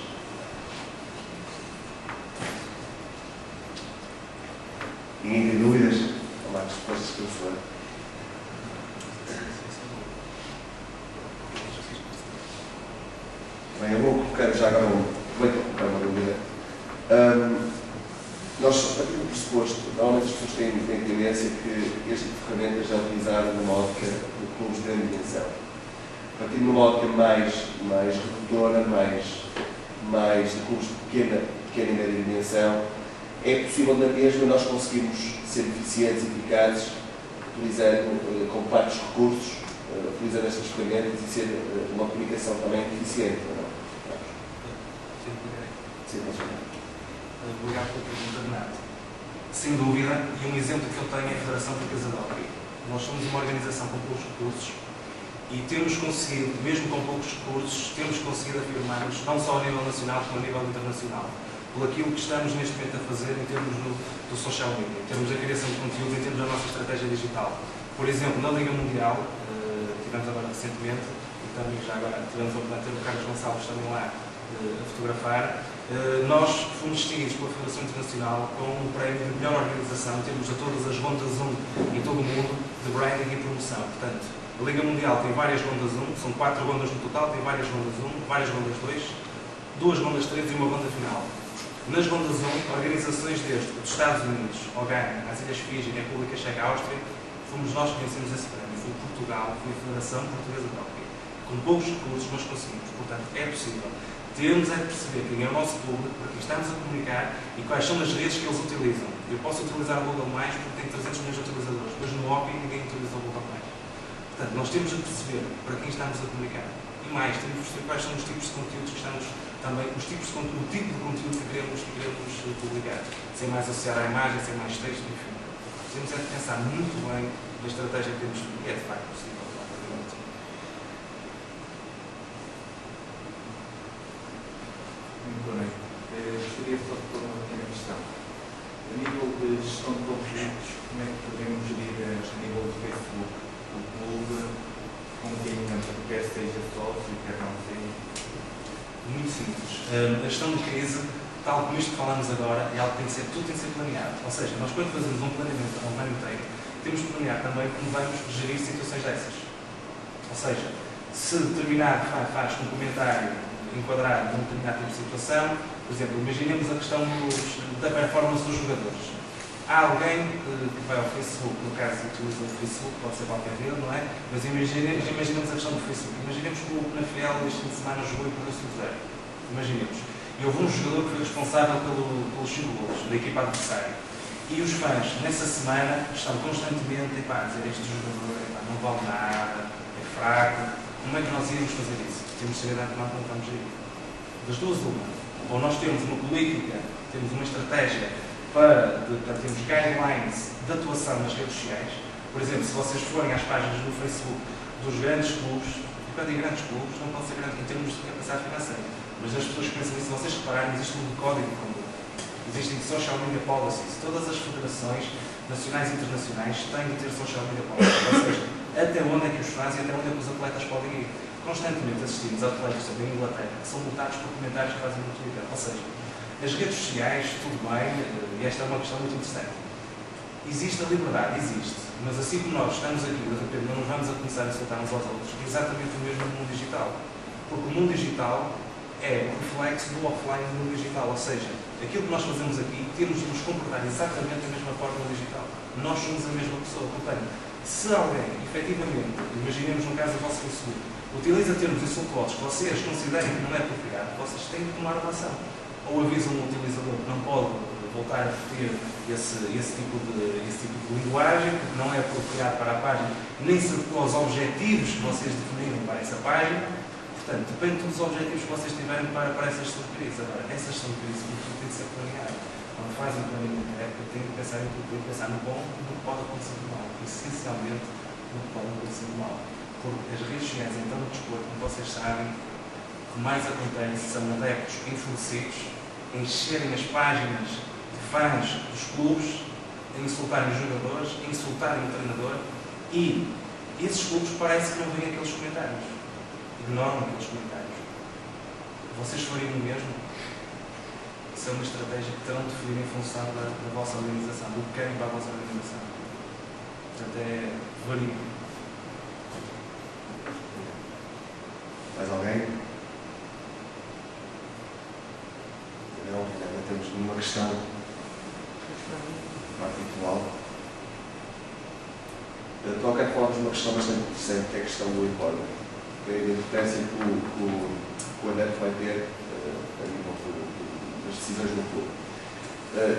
Ninguém tem dúvidas? Olá, depois de esclarecer. Bem, eu vou colocar já agora uma dúvida. Nós, aqui no pressuposto, normalmente as pessoas têm tendência que este tipo de ferramentas é utilizado numa ótica de clubes de grande dimensão. A partir de uma ótica mais redutora, mais de clubes de pequena e média dimensão, é possível na mesma nós conseguirmos ser eficientes e eficazes utilizando compactos recursos, utilizando estas ferramentas e ser uma comunicação também eficiente. Não? Sim, Obrigado pela pergunta, Renato. Sem dúvida, e um exemplo que eu tenho é a Federação Portuguesa de Hóquei. Nós somos uma organização com poucos recursos e temos conseguido, mesmo com poucos recursos, temos conseguido afirmar-nos não só a nível nacional, como a nível internacional, por aquilo que estamos neste momento a fazer em termos do social media, em termos da criação de conteúdo, em termos da nossa estratégia digital. Por exemplo, na Liga Mundial, tivemos agora recentemente, e também já agora tivemos a oportunidade de ter o Carlos Gonçalves também lá a fotografar, nós fomos distinguidos pela Federação Internacional com um prémio de melhor organização, temos a todas as rondas 1 em todo o mundo de branding e promoção. Portanto, a Liga Mundial tem várias rondas 1, são 4 rondas no total, tem várias rondas 1, várias rondas 2, 2 rondas 3 e uma ronda final. Nas rondas 1, organizações desde os Estados Unidos, ao Ghana, às Ilhas Fiji, a República Checa, a Áustria, fomos nós que vencemos esse prémio. Foi Portugal, foi a Federação Portuguesa de Hóquei. Com poucos recursos nós conseguimos, portanto, é possível. Temos é de perceber quem é o nosso público, para quem estamos a comunicar e quais são as redes que eles utilizam. Eu posso utilizar o Google+, porque tem 300 milhões de utilizadores, mas no Hóquei ninguém utiliza o Google+. Portanto, nós temos de perceber para quem estamos a comunicar. E mais, temos de perceber quais são os tipos de conteúdos que estamos também, o tipo de conteúdo que queremos publicar. Se é mais associado à imagem, se é mais texto, enfim. Temos de pensar muito bem na estratégia que temos e é de facto possível. Muito bem. Gostaria só de pôr uma pequena questão. A nível de gestão de conteúdos, como é que podemos gerir a nível do Facebook o clube com quem quer seja sócio, quer não seja? Muito simples. A gestão de crise, tal como isto que falamos agora, é algo que tudo tem que ser planeado. Ou seja, nós quando fazemos um planeamento ao ano inteiro, temos que planear também como vamos gerir situações dessas. Ou seja, se determinado faz um comentário enquadrado num determinado tipo de situação, por exemplo, imaginemos a questão da performance dos jogadores. Há alguém que vai ao Facebook, no caso que utiliza o Facebook, pode ser qualquer rede, não é? Mas imaginemos a questão do Facebook. Imaginemos que o Penafiel este fim de semana jogou e perdeu 5-0. Imaginemos. E houve um jogador que foi responsável pelos 5 gols da equipa adversária. E os fãs, nessa semana, estão constantemente a dizer este jogador não vale nada, é fraco. Como é que nós íamos fazer isso? Temos de saber de antemão como vamos gerir. Das duas, uma. Ou nós temos uma política, temos uma estratégia para termos guidelines de atuação nas redes sociais. Por exemplo, se vocês forem às páginas do Facebook dos grandes clubes, quando em grandes clubes não pode ser grande em termos de capacidade financeira. Mas as pessoas que pensam nisso, se vocês repararem, existe um código de conduta. Existem social media policies. Todas as federações nacionais e internacionais têm de ter social media policies. Ou seja, até onde é que os faz e até onde é que os atletas podem ir. Constantemente assistimos a atletas também em Inglaterra que são multados por comentários que fazem no Twitter. Ou seja, as redes sociais, tudo bem, e esta é uma questão muito interessante. Existe a liberdade, existe. Mas assim como nós estamos aqui, de repente não nos vamos a começar a insultar uns aos outros, exatamente o mesmo no mundo digital. Porque o mundo digital é o reflexo do offline no mundo digital. Ou seja, aquilo que nós fazemos aqui, temos de nos comportar exatamente da mesma forma no digital. Nós somos a mesma pessoa. Portanto, se alguém, efetivamente, imaginemos no caso do vosso Facebook, utiliza termos insultuosos que vocês considerem que não é apropriado, vocês têm de tomar uma ação. Ou avisam o utilizador que não pode voltar a repetir esse tipo de linguagem, porque não é apropriado para a página, nem se adequa aos objetivos que vocês definiram para essa página. Portanto, depende dos objetivos que vocês tiverem para essa gestão de crise. Agora, essa gestão de crise tem de ser planeada. Quando fazem um plano de época, tem de pensar em tudo, tem de pensar no bom e no que pode acontecer de mal. Essencialmente, no que pode acontecer de mal. Porque as redes sociais, então, no desporto, como vocês sabem, o que mais acontece são adeptos enfurecidos, encherem as páginas de fãs dos clubes, a insultarem os jogadores, a insultarem o treinador, e esses clubes parece que não veem aqueles comentários. Ignoram aqueles comentários. Vocês fariam o mesmo? Isso é uma estratégia que terão de definir em função da vossa organização, do que querem para a vossa organização. Portanto, é vario. Mais alguém? Não, ainda temos uma questão particular. Eu quero falar de uma questão bastante interessante, que é a questão do employment. Que é a importância que o adepto vai ter a nível das decisões do clube.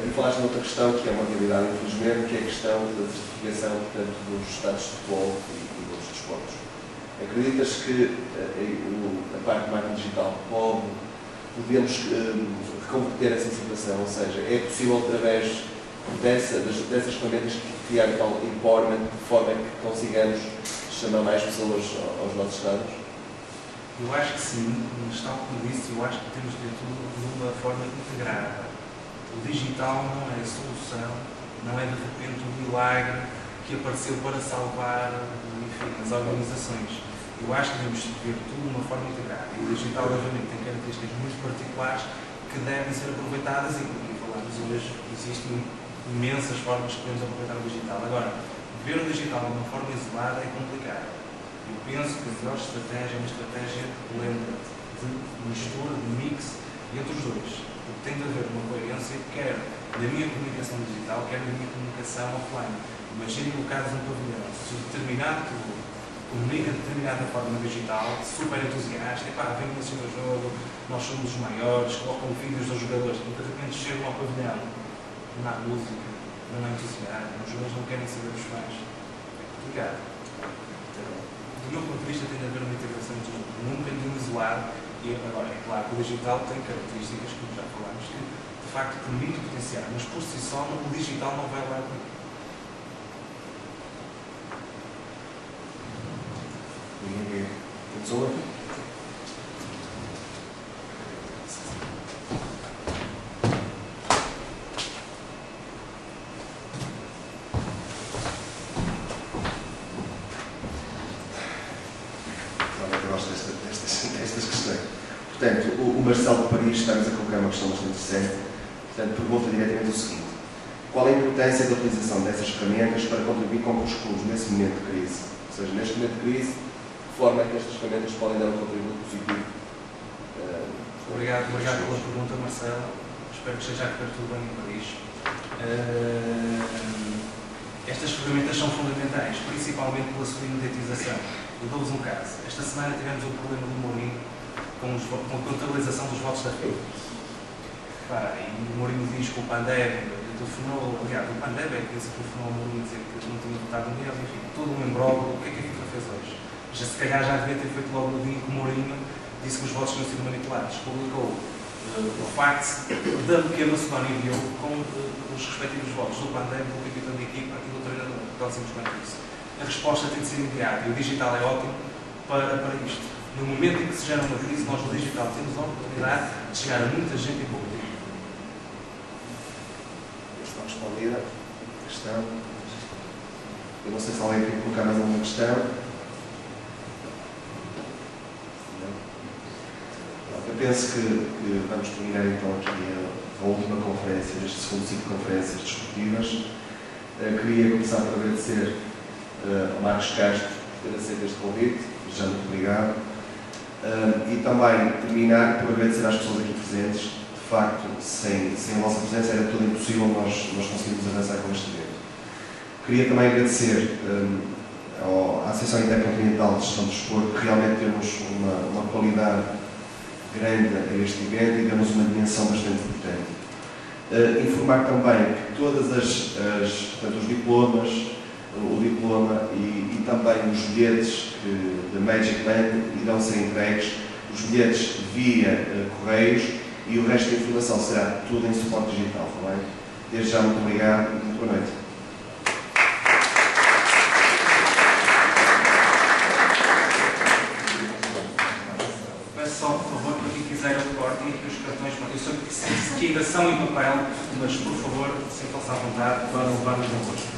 E falaste de outra questão, que é uma realidade, infelizmente, que é a questão da certificação, portanto, dos estados de futebol e de outros desportos. Acreditas que a parte marketing digital podemos reconverter essa situação? Ou seja, é possível através dessas ferramentas criar tal empowerment de forma que consigamos chamar mais pessoas aos nossos estados? Eu acho que sim, mas tal como disse, eu acho que temos de ver tudo de uma forma integrada. O digital não é a solução, não é de repente um milagre que apareceu para salvar, enfim, as organizações. Eu acho que devemos ver tudo de uma forma integrada. E o digital, obviamente, tem características muito particulares que devem ser aproveitadas e, como falamos hoje, existem imensas formas que podemos aproveitar o digital. Agora, ver o digital de uma forma isolada é complicado. Eu penso que a melhor estratégia é uma estratégia blended, de mistura, de mix entre os dois. Porque tem de haver uma coerência, quer da minha comunicação digital, quer da minha comunicação offline. Imaginem colocados no pavilhão, se o determinado clube comunica de determinada forma digital, super entusiasta, vem assistir o jogo, nós somos os maiores, colocam vídeos dos jogadores, e de repente chegam ao pavilhão, não há música, não há entusiasmo, os jogadores não querem saber dos fãs. É complicado. Do meu ponto de vista, tem de haver uma integração entre os dois, nunca nenhum isolado. E agora, é claro que o digital tem características, como já falámos, que de facto permite potenciar, mas por si só o digital não vai lá comigo. Pessoa? Destas questões. Portanto, o Marcelo de Paris está-nos a colocar uma questão bastante interessante. Portanto, pergunta diretamente o seguinte: qual é a importância da utilização dessas ferramentas para contribuir com os clubes nesse momento de crise? Ou seja, neste momento de crise, de forma que estas ferramentas podem dar um contributo positivo? Obrigado pela pergunta, Marcelo. Espero que esteja a correr tudo bem em Paris. Estas ferramentas são fundamentais, principalmente pela sua imediatização. Eu dou-vos um caso. Esta semana tivemos um problema do Mourinho com a contabilização dos votos da FIFA. E o Mourinho diz que o Pandev telefonou, aliás, o Pandev é que telefonou ao Mourinho dizer que não tinha votado nele, enfim, todo um imbróglio. O que é que a FIFA fez hoje? Se calhar já devia ter feito logo no dia que o Mourinho disse que os votos tinham sido manipulados. Publicou o facto da pequena Macedónia enviou com os respectivos votos do Pandev, do capitão de equipa e do treinador. Tão simples quanto isso. A resposta tem de ser imediata e o digital é ótimo para isto. No momento em que se gera uma crise, nós no digital temos a oportunidade de chegar a muita gente em pouco tempo. Está respondida a questão. Eu não sei se alguém quer colocar mais alguma questão. Não. Eu penso que vamos terminar então aqui a última conferência, este segundo ciclo de conferências desportivas. Queria começar por agradecer ao Marcos Castro por ter aceito este convite. Já muito obrigado. E também terminar por agradecer às pessoas aqui presentes. De facto, sem a vossa presença era tudo impossível nós conseguirmos avançar com este evento. Queria também agradecer à Associação Intercontinental de Gestão do Desporto, que realmente temos uma qualidade grande a este evento e damos uma dimensão bastante importante. Informar também que todas portanto, os diplomas, o diploma e também os bilhetes da Magic Band irão ser entregues, os bilhetes via correios, e o resto da informação será tudo em suporte digital, está bem? Desde já, muito obrigado e muito boa noite. Peço só, por favor, para quem quiser o corte e que os cartões, eu sei que ainda são em papel, mas por favor, sintam-se à vontade para levar os nossos.